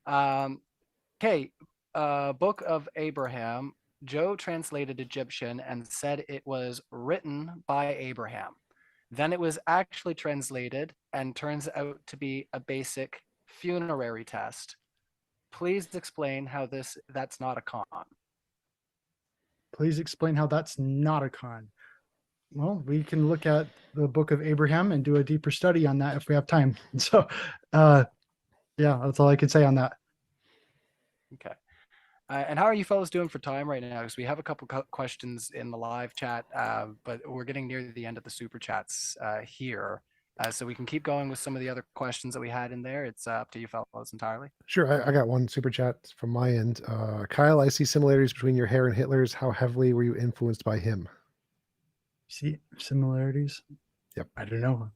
"Okay, Book of Abraham. Joe translated Egyptian and said it was written by Abraham. Then it was actually translated and turns out to be a basic funerary test. Please explain how that's not a con." Please explain how that's not a con. Well, we can look at the book of Abraham and do a deeper study on that if we have time. So, yeah, that's all I can say on that. Okay. And how are you fellows doing for time right now? Because we have a couple questions in the live chat, but we're getting near the end of the super chats here. So we can keep going with some of the other questions that we had in there. It's up to you fellows entirely. Sure, I got one super chat from my end. Kyle, I see similarities between your hair and Hitler's. How heavily were you influenced by him? See similarities? Yep. I don't know.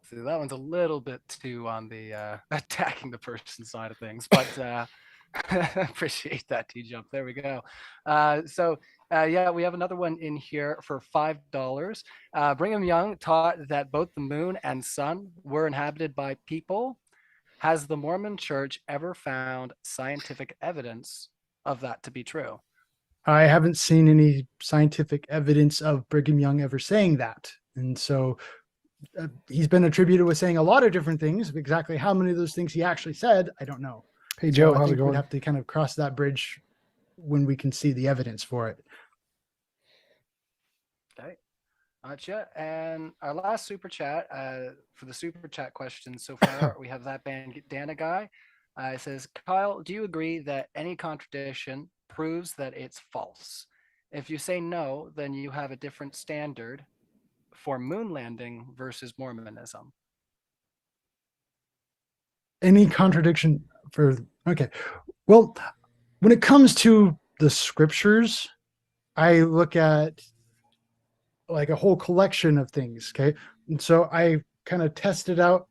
So that one's a little bit too on the attacking the person side of things, but appreciate that, TJump. There we go. Yeah, we have another one in here for $5. Brigham Young taught that both the moon and sun were inhabited by people. Has the Mormon Church ever found scientific evidence of that to be true? I haven't seen any scientific evidence of Brigham Young ever saying that. And so he's been attributed with saying a lot of different things. Exactly how many of those things he actually said, I don't know. Hey Joe, So I how's it think going? we'd have to kind of cross that bridge when we can see the evidence for it. Okay. Gotcha. And our last super chat for the super chat questions so far, we have that bandana guy. It says, "Kyle, do you agree that any contradiction proves that it's false? If you say no, then you have a different standard for moon landing versus Mormonism." Any contradiction for, okay. Well, when it comes to the scriptures, I look at like a whole collection of things. Okay. And so I kind of test it out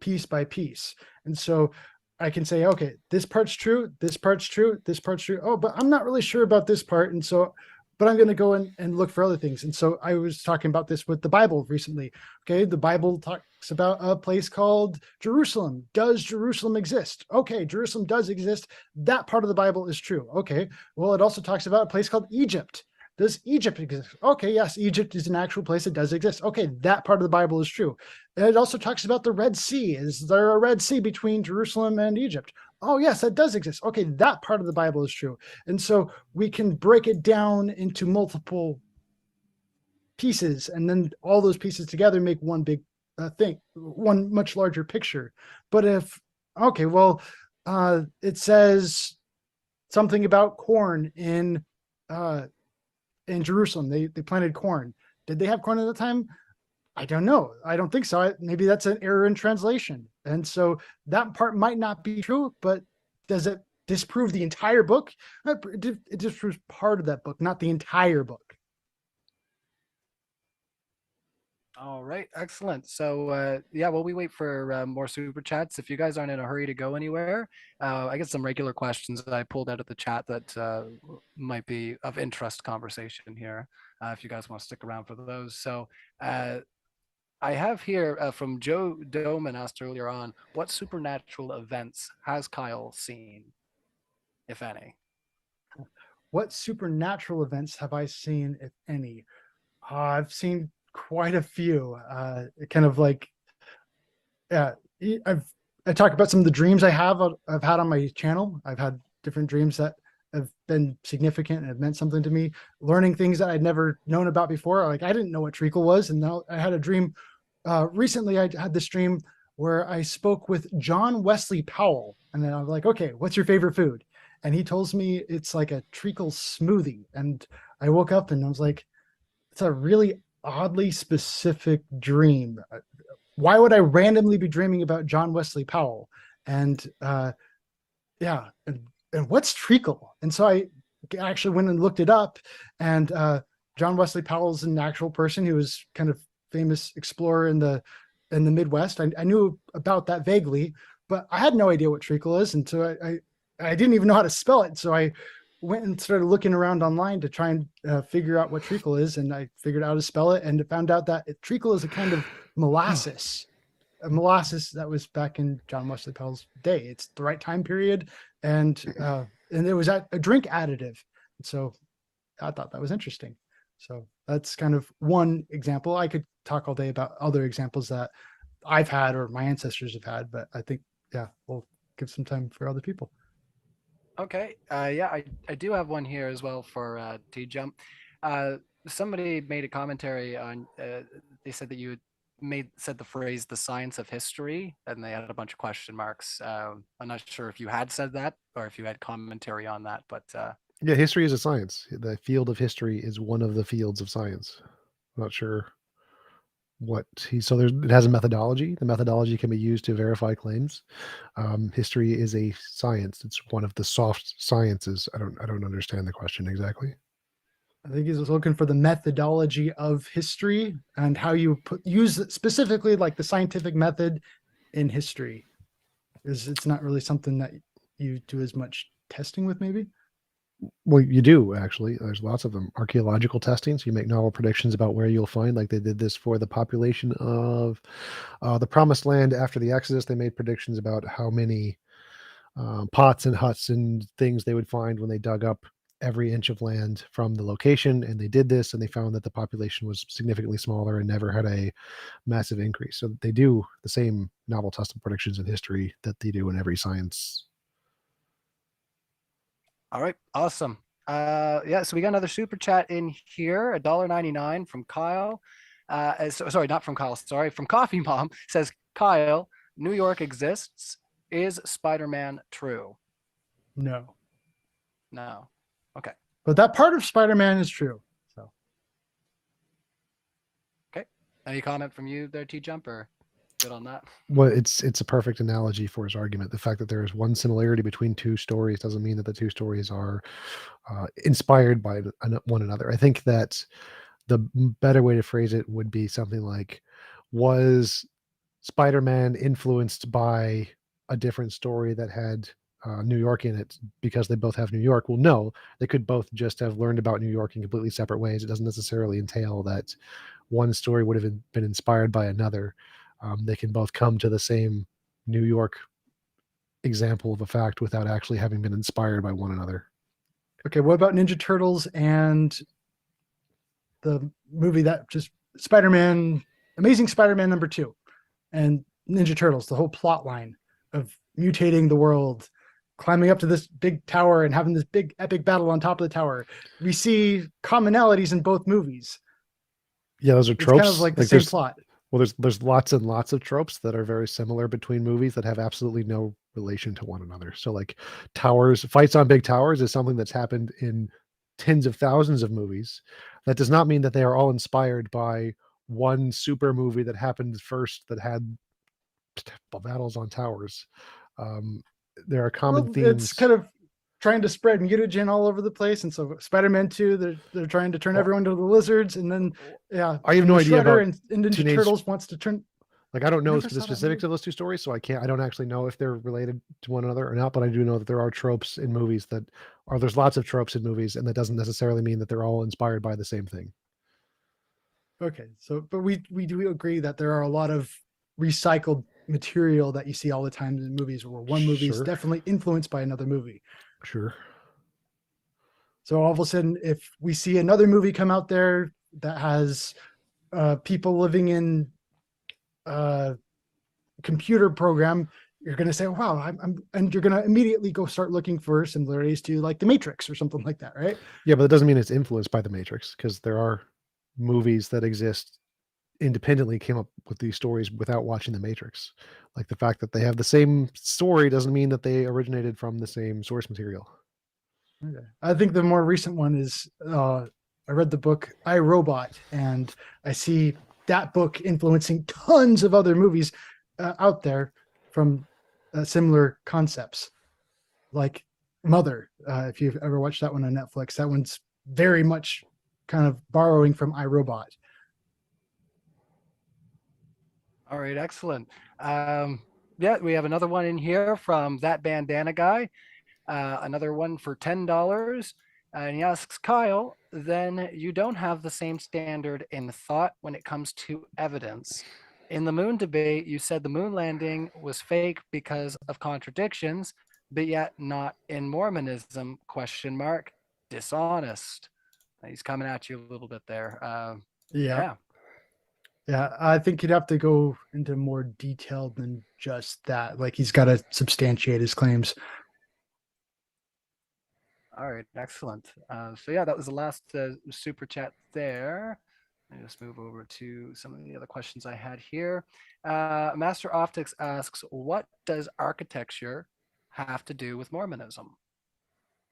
piece by piece. And so I can say, okay, this part's true, this part's true, this part's true. Oh, but I'm not really sure about this part. And so, but I'm going to go and look for other things. And so I was talking about this with the Bible recently. Okay. The Bible talks about a place called Jerusalem. Does Jerusalem exist? Okay. Jerusalem does exist. That part of the Bible is true. Okay. Well, it also talks about a place called Egypt. Does Egypt exist? Okay, yes, Egypt is an actual place that does exist. Okay, that part of the Bible is true. And it also talks about the Red Sea. Is there a Red Sea between Jerusalem and Egypt? Oh, yes, that does exist. Okay, that part of the Bible is true. And so we can break it down into multiple pieces, and then all those pieces together make one big thing, one much larger picture. But if, okay, well, it says something about corn in Jerusalem. They planted corn. Did they have corn at the time? I don't know. I don't think so. Maybe that's an error in translation. And so that part might not be true, but does it disprove the entire book? It disproves part of that book, not the entire book. All right, excellent. So yeah, while we wait for more super chats, if you guys aren't in a hurry to go anywhere, I get some regular questions that I pulled out of the chat that might be of interest conversation here. If you guys want to stick around for those. So I have here from Joe Doman asked earlier on, what supernatural events has Kyle seen, if any? What supernatural events have I seen, if any? I've seen quite a few. Kind of like, yeah, I talk about some of the dreams I've had on my channel. I've had different dreams that have been significant and have meant something to me. Learning things that I'd never known about before. Like I didn't know what treacle was, and now I had a dream. Recently, I had this dream where I spoke with John Wesley Powell, and then I was like, "Okay, what's your favorite food?" And he tells me it's like a treacle smoothie. And I woke up and I was like, "It's a really oddly specific dream. Why would I randomly be dreaming about John Wesley Powell?" And yeah, and what's treacle? And so I actually went and looked it up, and John Wesley Powell is an actual person who was kind of famous explorer in the Midwest. I knew about that vaguely, but I had no idea what treacle is, and so I didn't even know how to spell it. So I went and started looking around online to try and figure out what treacle is, and I figured out how to spell it, and found out that treacle is a kind of molasses. A molasses that was back in John Wesley Powell's day. It's the right time period, and it was a drink additive. So I thought that was interesting. So that's kind of one example. I could talk all day about other examples that I've had or my ancestors have had, but I think, yeah, we'll give some time for other people. Okay. Yeah, I do have one here as well for TJump. Somebody made a commentary on, they said that you said the phrase "the science of history," and they had a bunch of question marks. I'm not sure if you had said that or if you had commentary on that, but Yeah, history is a science. The field of history is one of the fields of science. I'm not sure what it has a methodology. The methodology can be used to verify claims. History is a science. It's one of the soft sciences. I don't understand the question exactly. I think he's looking for the methodology of history and how you use specifically like the scientific method in history. It's not really something that you do as much testing with, maybe. Well, you do actually. There's lots of them. Archaeological testing, so you make novel predictions about where you'll find. Like they did this for the population of the Promised Land after the Exodus. They made predictions about how many pots and huts and things they would find when they dug up every inch of land from the location. And they did this, and they found that the population was significantly smaller and never had a massive increase. So they do the same novel testable predictions in history that they do in every science. all right, awesome. Yeah, so we got another super chat in here, $1.99 from Kyle. Sorry, not from Kyle. Sorry, from Coffee Mom. Says, Kyle, New York exists. Is Spider-Man true? No. No. Okay. But that part of Spider-Man is true. So Okay. Any comment from you there, TJump, or good on that? Well, it's a perfect analogy for his argument. The fact that there is one similarity between two stories doesn't mean that the two stories are inspired by one another. I think that the better way to phrase it would be something like, was Spider-Man influenced by a different story that had New York in it because they both have New York? Well, no, they could both just have learned about New York in completely separate ways. It doesn't necessarily entail that one story would have been inspired by another. They can both come to the same New York example of a fact without actually having been inspired by one another. okay, what about Ninja Turtles and the movie that just Spider-Man, Amazing Spider-Man #2, and Ninja Turtles, the whole plot line of mutating the world, climbing up to this big tower and having this big epic battle on top of the tower? We see commonalities in both movies. Yeah, those are It's tropes. kind of like the Like same plot. well, there's lots and lots of tropes that are very similar between movies that have absolutely no relation to one another. So like fights on big towers is something that's happened in tens of thousands of movies. That does not mean that they are all inspired by one super movie that happened first that had battles on towers. Um, there are common Well, it's themes. kind of trying to spread mutagen all over the place, and so Spider-Man 2, they're trying to turn Well, everyone into the lizards, and then I have and no the idea Shredder about and Ninja Teenage Turtles wants to turn. Like I don't know Never the saw that specifics movie. of those two stories, so I don't actually know if they're related to one another or not, but I do know that there are tropes in movies there's lots of tropes in movies, and that doesn't necessarily mean that they're all inspired by the same thing. Okay, so but we do agree that there are a lot of recycled material that you see all the time in movies, where one movie is Sure. definitely influenced by another movie. Sure. So all of a sudden, if we see another movie come out there that has people living in computer program, you're going to say, wow, and you're going to immediately go start looking for similarities to like the Matrix or something like that, right? Yeah, but that doesn't mean it's influenced by the Matrix, because there are movies that exist independently came up with these stories without watching the Matrix. Like the fact that they have the same story doesn't mean that they originated from the same source material. Okay. I think the more recent one is I read the book I, Robot, and I see that book influencing tons of other movies out there from similar concepts, like Mother. If you've ever watched that one on Netflix, that one's very much kind of borrowing from I, Robot. All right, excellent. Yeah, we have another one in here from that bandana guy. Another one for $10. And he asks Kyle, then you don't have the same standard in thought when it comes to evidence. In the moon debate, you said the moon landing was fake because of contradictions, but yet not in Mormonism, question mark, dishonest. He's coming at you a little bit there. Yeah. Yeah, I think he'd have to go into more detail than just that. Like he's got to substantiate his claims. All right, excellent. So yeah, that was the last super chat there. Let me just move over to some of the other questions I had here. Master Optics asks, what does architecture have to do with Mormonism?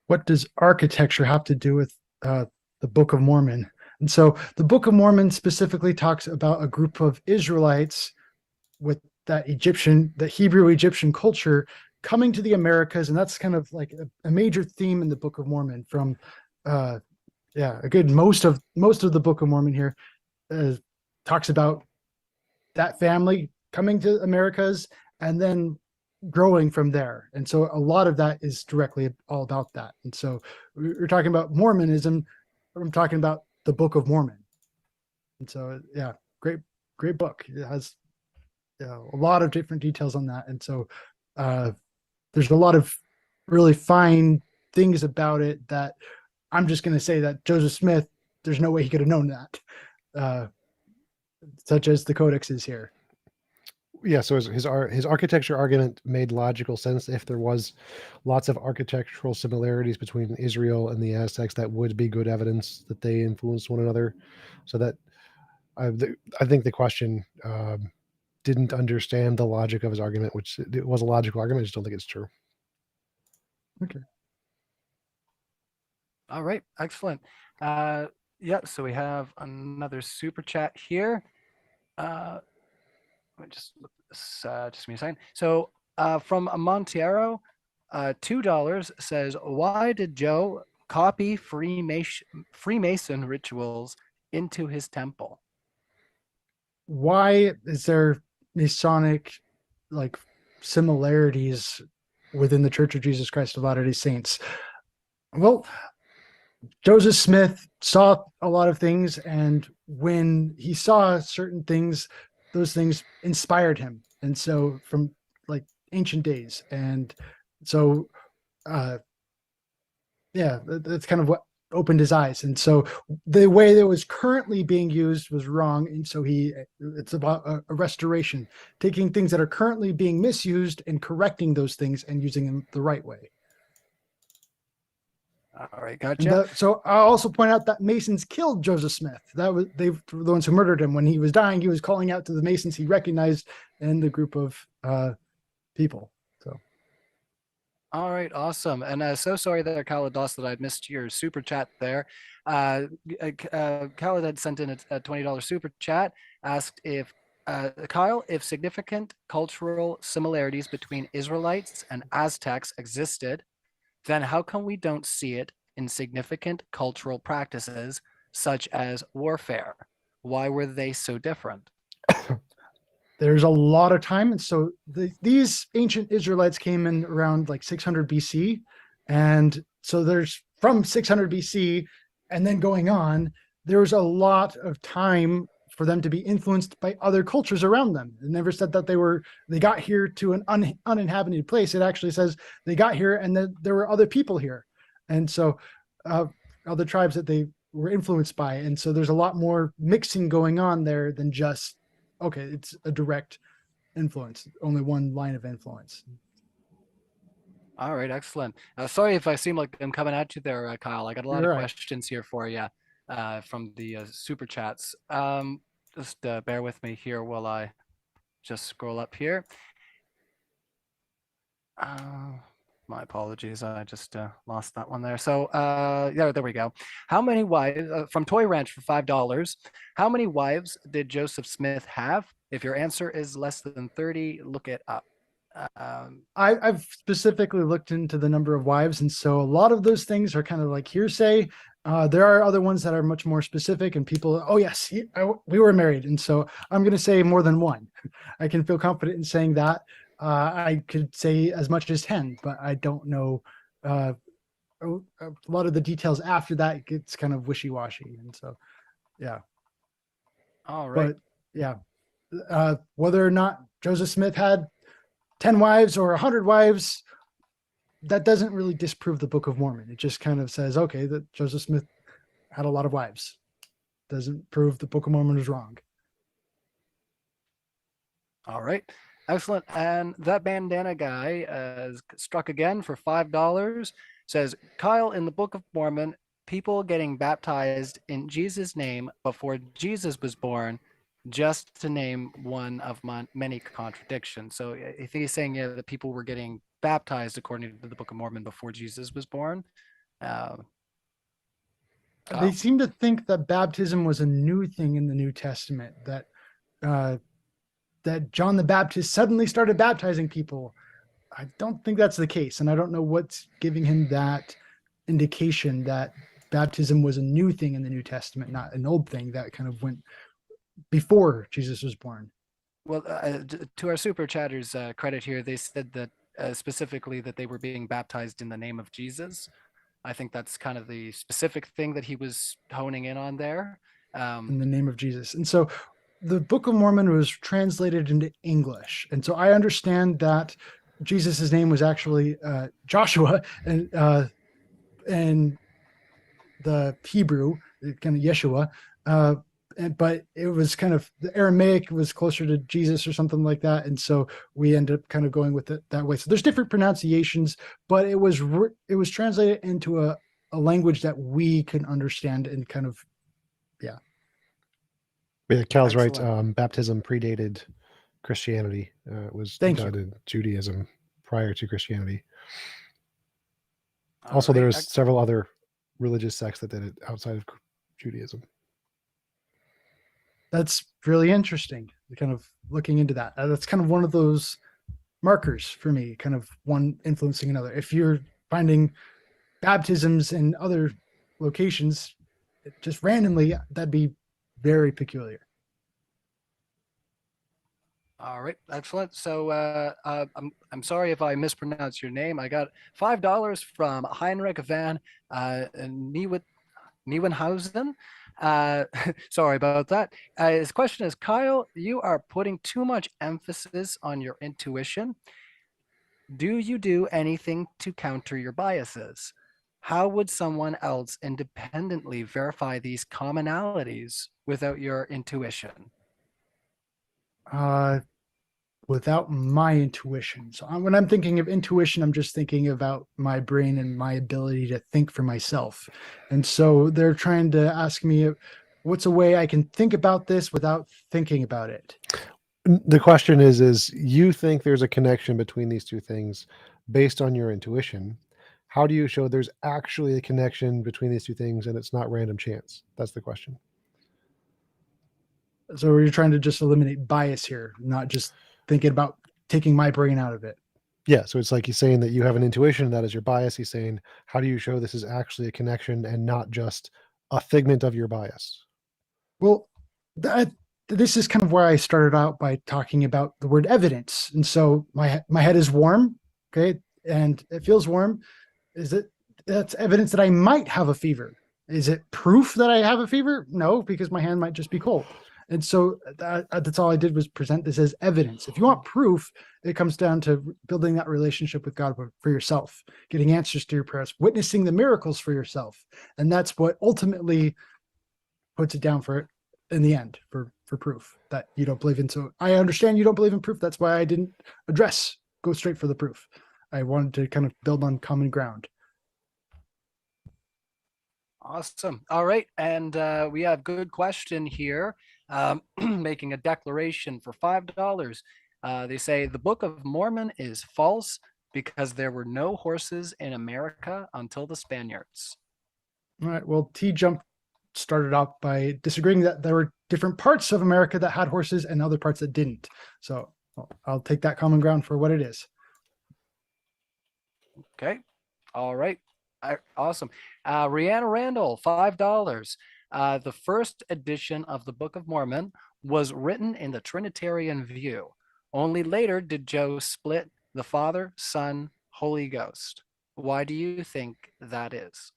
What does architecture have to do with the Book of Mormon? And so the Book of Mormon specifically talks about a group of Israelites with that Hebrew Egyptian culture coming to the Americas. And that's kind of like a major theme in the Book of Mormon from, most of the Book of Mormon here talks about that family coming to Americas and then growing from there. And so a lot of that is directly all about that. And so we're talking about Mormonism. I'm talking about the Book of Mormon. And so, yeah, great book. It has a lot of different details on that. And so there's a lot of really fine things about it that I'm just going to say that Joseph Smith, there's no way he could have known that, such as the Codex is here. Yeah, so his architecture argument made logical sense. If there was lots of architectural similarities between Israel and the Aztecs, that would be good evidence that they influenced one another. So that I think the question didn't understand the logic of his argument, which it was a logical argument. I just don't think it's true. Okay. All right, excellent. Yeah, so we have another super chat here. Let me just look this, just give me a second. So from Montiero, $2 says, why did Joe copy Freemason rituals into his temple? Why is there Masonic like similarities within the Church of Jesus Christ of Latter-day Saints? Well, Joseph Smith saw a lot of things, and when he saw certain things, those things inspired him. And so from like ancient days. And so that's kind of what opened his eyes. And so the way that was currently being used was wrong. And so it's about a restoration, taking things that are currently being misused and correcting those things and using them the right way. All right, And gotcha. so I'll also point out that Masons killed Joseph Smith. They were the ones who murdered him. When he was dying, he was calling out to the Masons he recognized in the group of people. So All right, awesome. And so sorry there, Kalados, that I missed your super chat there. Khaled had sent in a $20 super chat, asked if Kyle, if significant cultural similarities between Israelites and Aztecs existed, then how come we don't see it in significant cultural practices such as warfare? Why were they so different? there's a lot of time. And so these ancient Israelites came in around like 600 BC. And so there's from 600 BC and then going on, there was a lot of time for them to be influenced by other cultures around them. It never said that they got here to an uninhabited place. It actually says they got here and that there were other people here. And so other tribes that they were influenced by. And so there's a lot more mixing going on there than just, okay, it's a direct influence, only one line of influence. All right, excellent. Sorry if I seem like I'm coming at you there, Kyle. I got a lot You're of right. questions here for you from the super chats. Just bear with me here while I just scroll up here. My apologies. I just lost that one there. So yeah, there we go. How many wives from Toy Ranch for $5? How many wives did Joseph Smith have? If your answer is less than 30, look it up. I've specifically looked into the number of wives, and so a lot of those things are kind of like hearsay. There are other ones that are much more specific, and people, oh yes, we were married, and so I'm going to say more than one. I can feel confident in saying that. I could say as much as 10, but I don't know. A lot of the details after that gets kind of wishy-washy, and so yeah. All right. But yeah, whether or not Joseph Smith had 10 wives or 100 wives, that doesn't really disprove the Book of Mormon. It just kind of says, okay, that Joseph Smith had a lot of wives. Doesn't prove the Book of Mormon is wrong. All right. Excellent. And that bandana guy struck again for $5. Says, Kyle, in the Book of Mormon, people getting baptized in Jesus' name before Jesus was born, just to name one of my many contradictions. So I think he's saying, yeah, that people were getting baptized according to the Book of Mormon before Jesus was born. They Kyle? seem to think that baptism was a new thing in the New Testament, that that John the Baptist suddenly started baptizing people. I don't think that's the case, and I don't know what's giving him that indication that baptism was a new thing in the New Testament, not an old thing that kind of went before Jesus was born. Well, to our super chatters credit here, they said that specifically that they were being baptized in the name of Jesus. I think that's kind of the specific thing that he was honing in on there. In the name of Jesus. And so the Book of Mormon was translated into English. And so I understand that Jesus' name was actually Joshua and the Hebrew, kind of Yeshua. But it was kind of the Aramaic was closer to Jesus or something like that. And so we ended up kind of going with it that way. So there's different pronunciations, but it was translated into a language that we can understand and kind of, yeah. Yeah, Cal's right. Excellent. Baptism predated Christianity. It was Thank done you. in Judaism prior to Christianity. All Also, right, there's several other religious sects that did it outside of Judaism. That's really interesting. Kind of looking into that. That's kind of one of those markers for me, kind of one influencing another. If you're finding baptisms in other locations just randomly, that'd be very peculiar. All right, excellent. So I'm sorry if I mispronounced your name. I got $5 from Heinrich van Nieuwenhausen. Sorry about that. His question is, Kyle, you are putting too much emphasis on your intuition. Do you do anything to counter your biases? How would someone else independently verify these commonalities without your intuition? Uh, without my intuition. So when I'm thinking of intuition, I'm just thinking about my brain and my ability to think for myself. And so they're trying to ask me, what's a way I can think about this without thinking about it? The question is you think there's a connection between these two things based on your intuition. How do you show there's actually a connection between these two things and it's not random chance? That's the question. So you're trying to just eliminate bias here, not just thinking about taking my brain out of it. Yeah, so it's like he's saying that you have an intuition, that is your bias. He's saying, how do you show this is actually a connection and not just a figment of your bias? Well, this is kind of where I started out by talking about the word evidence. And so my head is warm, okay, and it feels warm. That's evidence that I might have a fever? Is it proof that I have a fever? No, because my hand might just be cold. And so that's all I did was present this as evidence. If you want proof, it comes down to building that relationship with God for yourself, getting answers to your prayers, witnessing the miracles for yourself. And that's what ultimately puts it down for in the end for proof that you don't believe in. So I understand you don't believe in proof. That's why I didn't go straight for the proof. I wanted to kind of build on common ground. Awesome. All right. And we have good question here. Making a declaration for $5. They say the Book of Mormon is false because there were no horses in America until the Spaniards. All right. Well, TJump started off by disagreeing that there were different parts of America that had horses and other parts that didn't. So I'll take that common ground for what it is. Okay. All right. Awesome. Rihanna Randall, $5. The first edition of the Book of Mormon was written in the Trinitarian view. Only later did Joe split the Father, Son, Holy Ghost. Why do you think that is?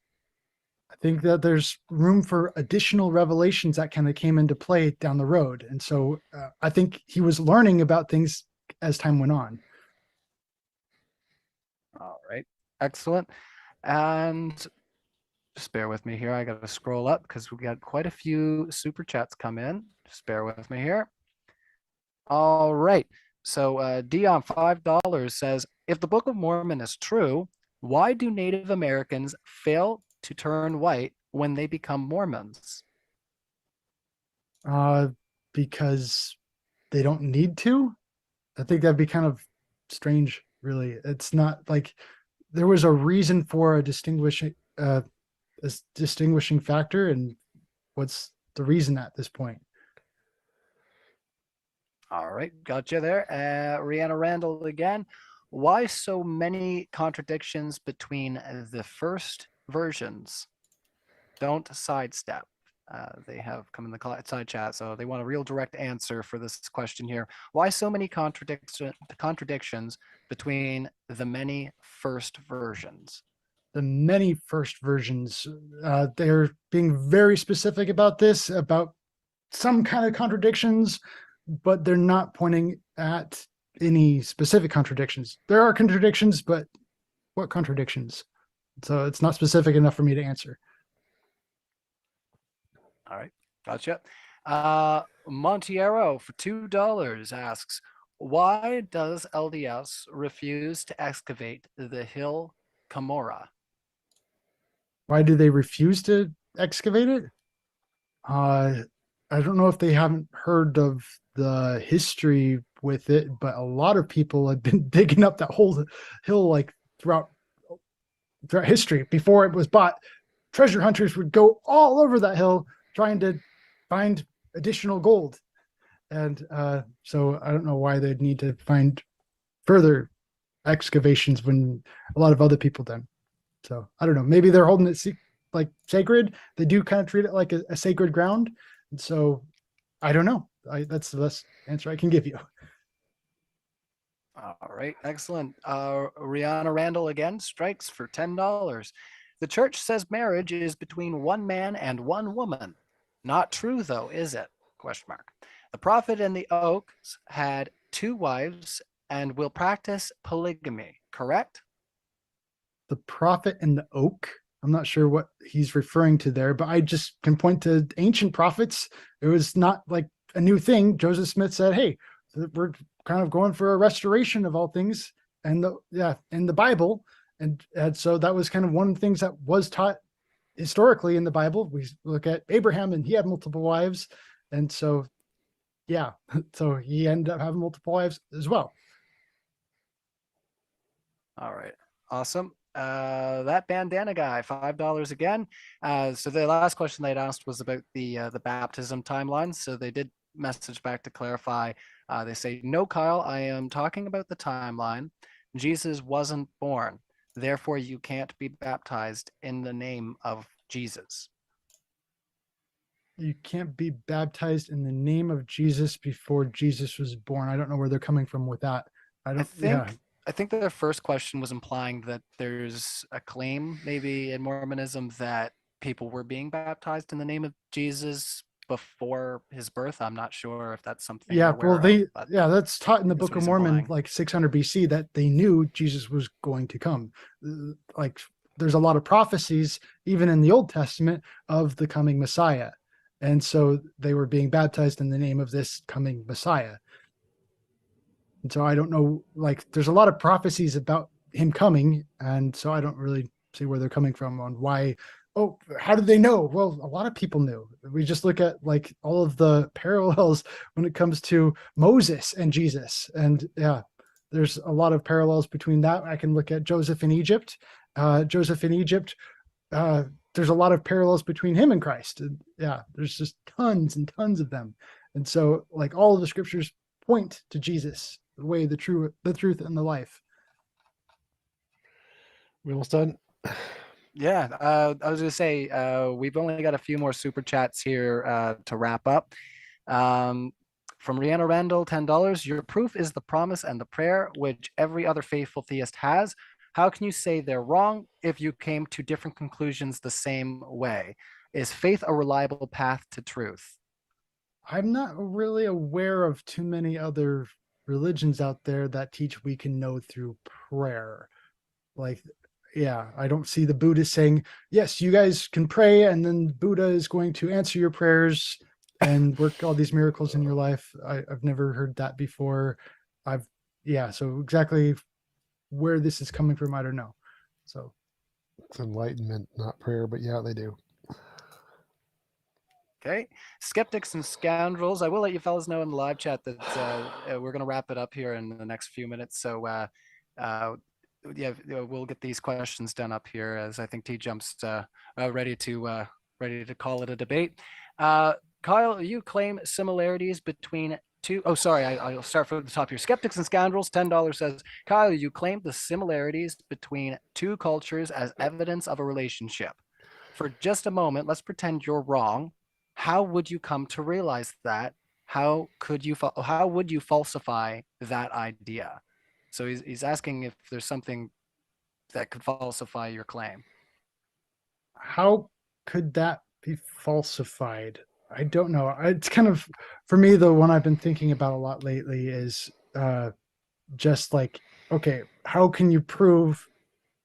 I think that there's room for additional revelations that kind of came into play down the road. And so I think he was learning about things as time went on. All right. Excellent. And just bear with me here. I got to scroll up because we got quite a few super chats come in. Just bear with me here. All right. So Dion, $5 says, if the Book of Mormon is true, why do Native Americans fail to turn white when they become Mormons? Because they don't need to. I think that'd be kind of strange, really. It's not like there was a reason for a distinguishing factor, and what's the reason at this point? All right, gotcha there. Rihanna Randall again. Why so many contradictions between the first versions? Don't sidestep. They have come in the side chat, so they want a real direct answer for this question here. Why so many contradictions between the many first versions? The many first versions, they're being very specific about this, about some kind of contradictions, but they're not pointing at any specific contradictions. There are contradictions, but what contradictions? So it's not specific enough for me to answer. All right, gotcha. Montiero for $2 asks, why does LDS refuse to excavate the hill Camorra? Why do they refuse to excavate it? I don't know if they haven't heard of the history with it, but a lot of people have been digging up that whole hill like throughout history. Before it was bought, treasure hunters would go all over that hill trying to find additional gold. And so I don't know why they'd need to find further excavations when a lot of other people done. So I don't know. Maybe they're holding it like sacred. They do kind of treat it like a sacred ground. And so I don't know. That's the best answer I can give you. All right, excellent. Rihanna Randall again strikes for $10. The church says marriage is between one man and one woman. Not true, though, is it? Question mark. The prophet and the oaks had 2 wives and will practice polygamy, correct? The prophet and the oak. I'm not sure what he's referring to there, but I just can point to ancient prophets. It was not like a new thing. Joseph Smith said, hey, we're kind of going for a restoration of all things, and in the Bible, and so that was kind of one of the things that was taught historically in the Bible. We look at Abraham, and he had multiple wives, and so yeah, so he ended up having multiple wives as well. All right. Awesome. That bandana guy, $5 again. So the last question they'd asked was about the baptism timeline. So they did message back to clarify. They say, no, Kyle, I am talking about the timeline. Jesus wasn't born. Therefore, you can't be baptized in the name of Jesus. You can't be baptized in the name of Jesus before Jesus was born. I don't know where they're coming from with that. I think their first question was implying that there's a claim maybe in Mormonism that people were being baptized in the name of Jesus before his birth. I'm not sure if that's something. Yeah, you're aware well, of, but that's taught in the that's Book what of he's Mormon, implying. like 600 BC, that they knew Jesus was going to come. Like, there's a lot of prophecies, even in the Old Testament, of the coming Messiah. And so they were being baptized in the name of this coming Messiah. And so I don't know, like, there's a lot of prophecies about him coming. And so I don't really see where they're coming from on why. Oh, how did they know? Well, a lot of people knew. We just look at like all of the parallels when it comes to Moses and Jesus. And yeah, there's a lot of parallels between that. I can look at Joseph in Egypt. Joseph in Egypt, there's a lot of parallels between him and Christ. And yeah, there's just tons and tons of them. And so like all of the scriptures point to Jesus, the way, the truth, and the life. We almost done. Yeah, I was going to say, we've only got a few more super chats here to wrap up. From Rihanna Randall, $10. Your proof is the promise and the prayer, which every other faithful theist has. How can you say they're wrong if you came to different conclusions the same way? Is faith a reliable path to truth? I'm not really aware of too many other religions out there that teach we can know through prayer. Like, yeah, I don't see the Buddhists saying, yes, you guys can pray, and then Buddha is going to answer your prayers and work all these miracles in your life. I've never heard that before. So exactly where this is coming from, I don't know. So it's enlightenment, not prayer, but yeah, they do. Okay, skeptics and scoundrels. I will let you fellas know in the live chat that we're going to wrap it up here in the next few minutes. So yeah, we'll get these questions done up here, as I think TJump's ready to call it a debate. Kyle, you claim similarities between two. Oh, sorry, I'll start from the top here. Skeptics and scoundrels, $10 says, Kyle, you claim the similarities between two cultures as evidence of a relationship. For just a moment, let's pretend you're wrong. How would you come to realize that? How would you falsify that idea? So he's asking if there's something that could falsify your claim. how could that be falsified? I don't know. It's kind of, for me, the one I've been thinking about a lot lately is just like, okay, how can you prove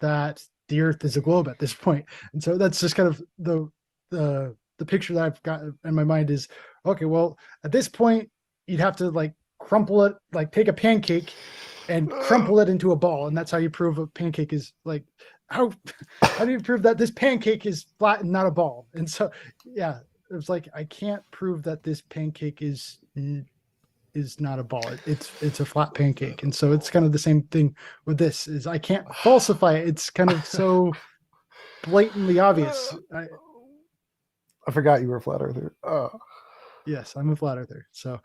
that the Earth is a globe at this point? And so that's just kind of the picture that I've got in my mind is, okay, well, at this point, you'd have to like crumple it, like take a pancake and crumple it into a ball, and that's how you prove a pancake is like, how do you prove that this pancake is flat and not a ball? And so yeah, it was like, I can't prove that this pancake is not a ball. It's a flat pancake. And so it's kind of the same thing with this, is I can't falsify it. It's kind of so blatantly obvious. I forgot you were a flat earther. Yes, I'm a flat earther. So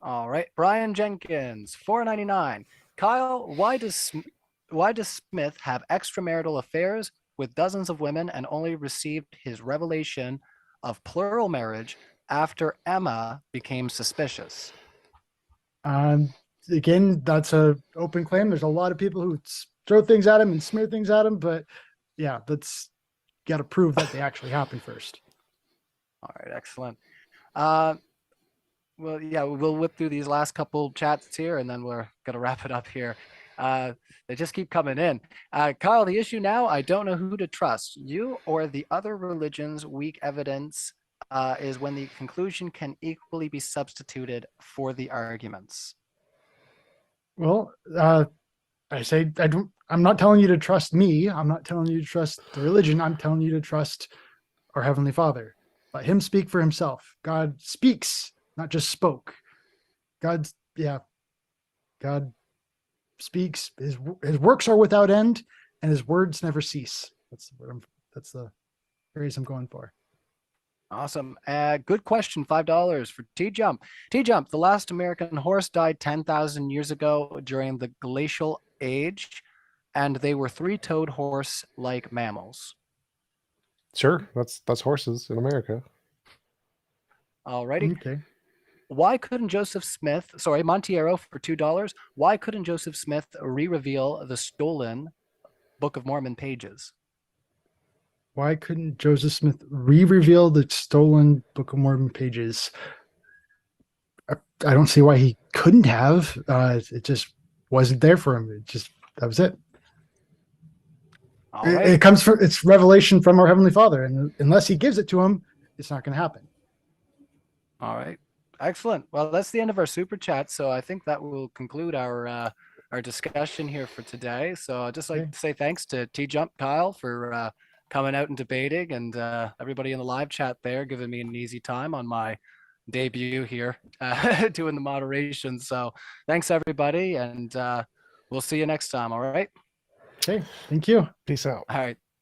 All right, Brian Jenkins, $4.99. Kyle, why does Smith have extramarital affairs with dozens of women and only received his revelation of plural marriage after Emma became suspicious? again, that's a open claim. There's a lot of people who throw things at him and smear things at him, but yeah, that's got to prove that they actually happened first. All right, excellent. Well, yeah, we'll whip through these last couple chats here, and then we're gonna wrap it up here. They just keep coming in. Kyle, the issue now, I don't know who to trust, you or the other religion's weak evidence is when the conclusion can equally be substituted for the arguments. Well, I say I'm not telling you to trust me. I'm not telling you to trust the religion. I'm telling you to trust our Heavenly Father. Let him speak for himself. God speaks, not just spoke. God speaks. His works are without end, and his words never cease. That's the phrase I'm going for. Awesome. Good question. $5 for TJump. TJump, the last American horse died 10,000 years ago during the glacial age, and they were three-toed horse-like mammals. Sure, that's horses in America. Alrighty. Okay. Why couldn't Joseph Smith, Montiero for $2, why couldn't Joseph Smith re-reveal the stolen Book of Mormon pages? Why couldn't Joseph Smith re-reveal the stolen Book of Mormon pages? I don't see why he couldn't have. It just wasn't there for him. That was it. All It right. comes from, it's revelation from our Heavenly Father, and unless he gives it to him, it's not going to happen. All right. Excellent. Well, that's the end of our super chat. So I think that will conclude our discussion here for today. So I'd just like Okay. to say thanks to TJump Kyle for coming out and debating, and everybody in the live chat there giving me an easy time on my debut here doing the moderation. So thanks everybody, and we'll see you next time. All right. Okay. Thank you. Peace out. All right.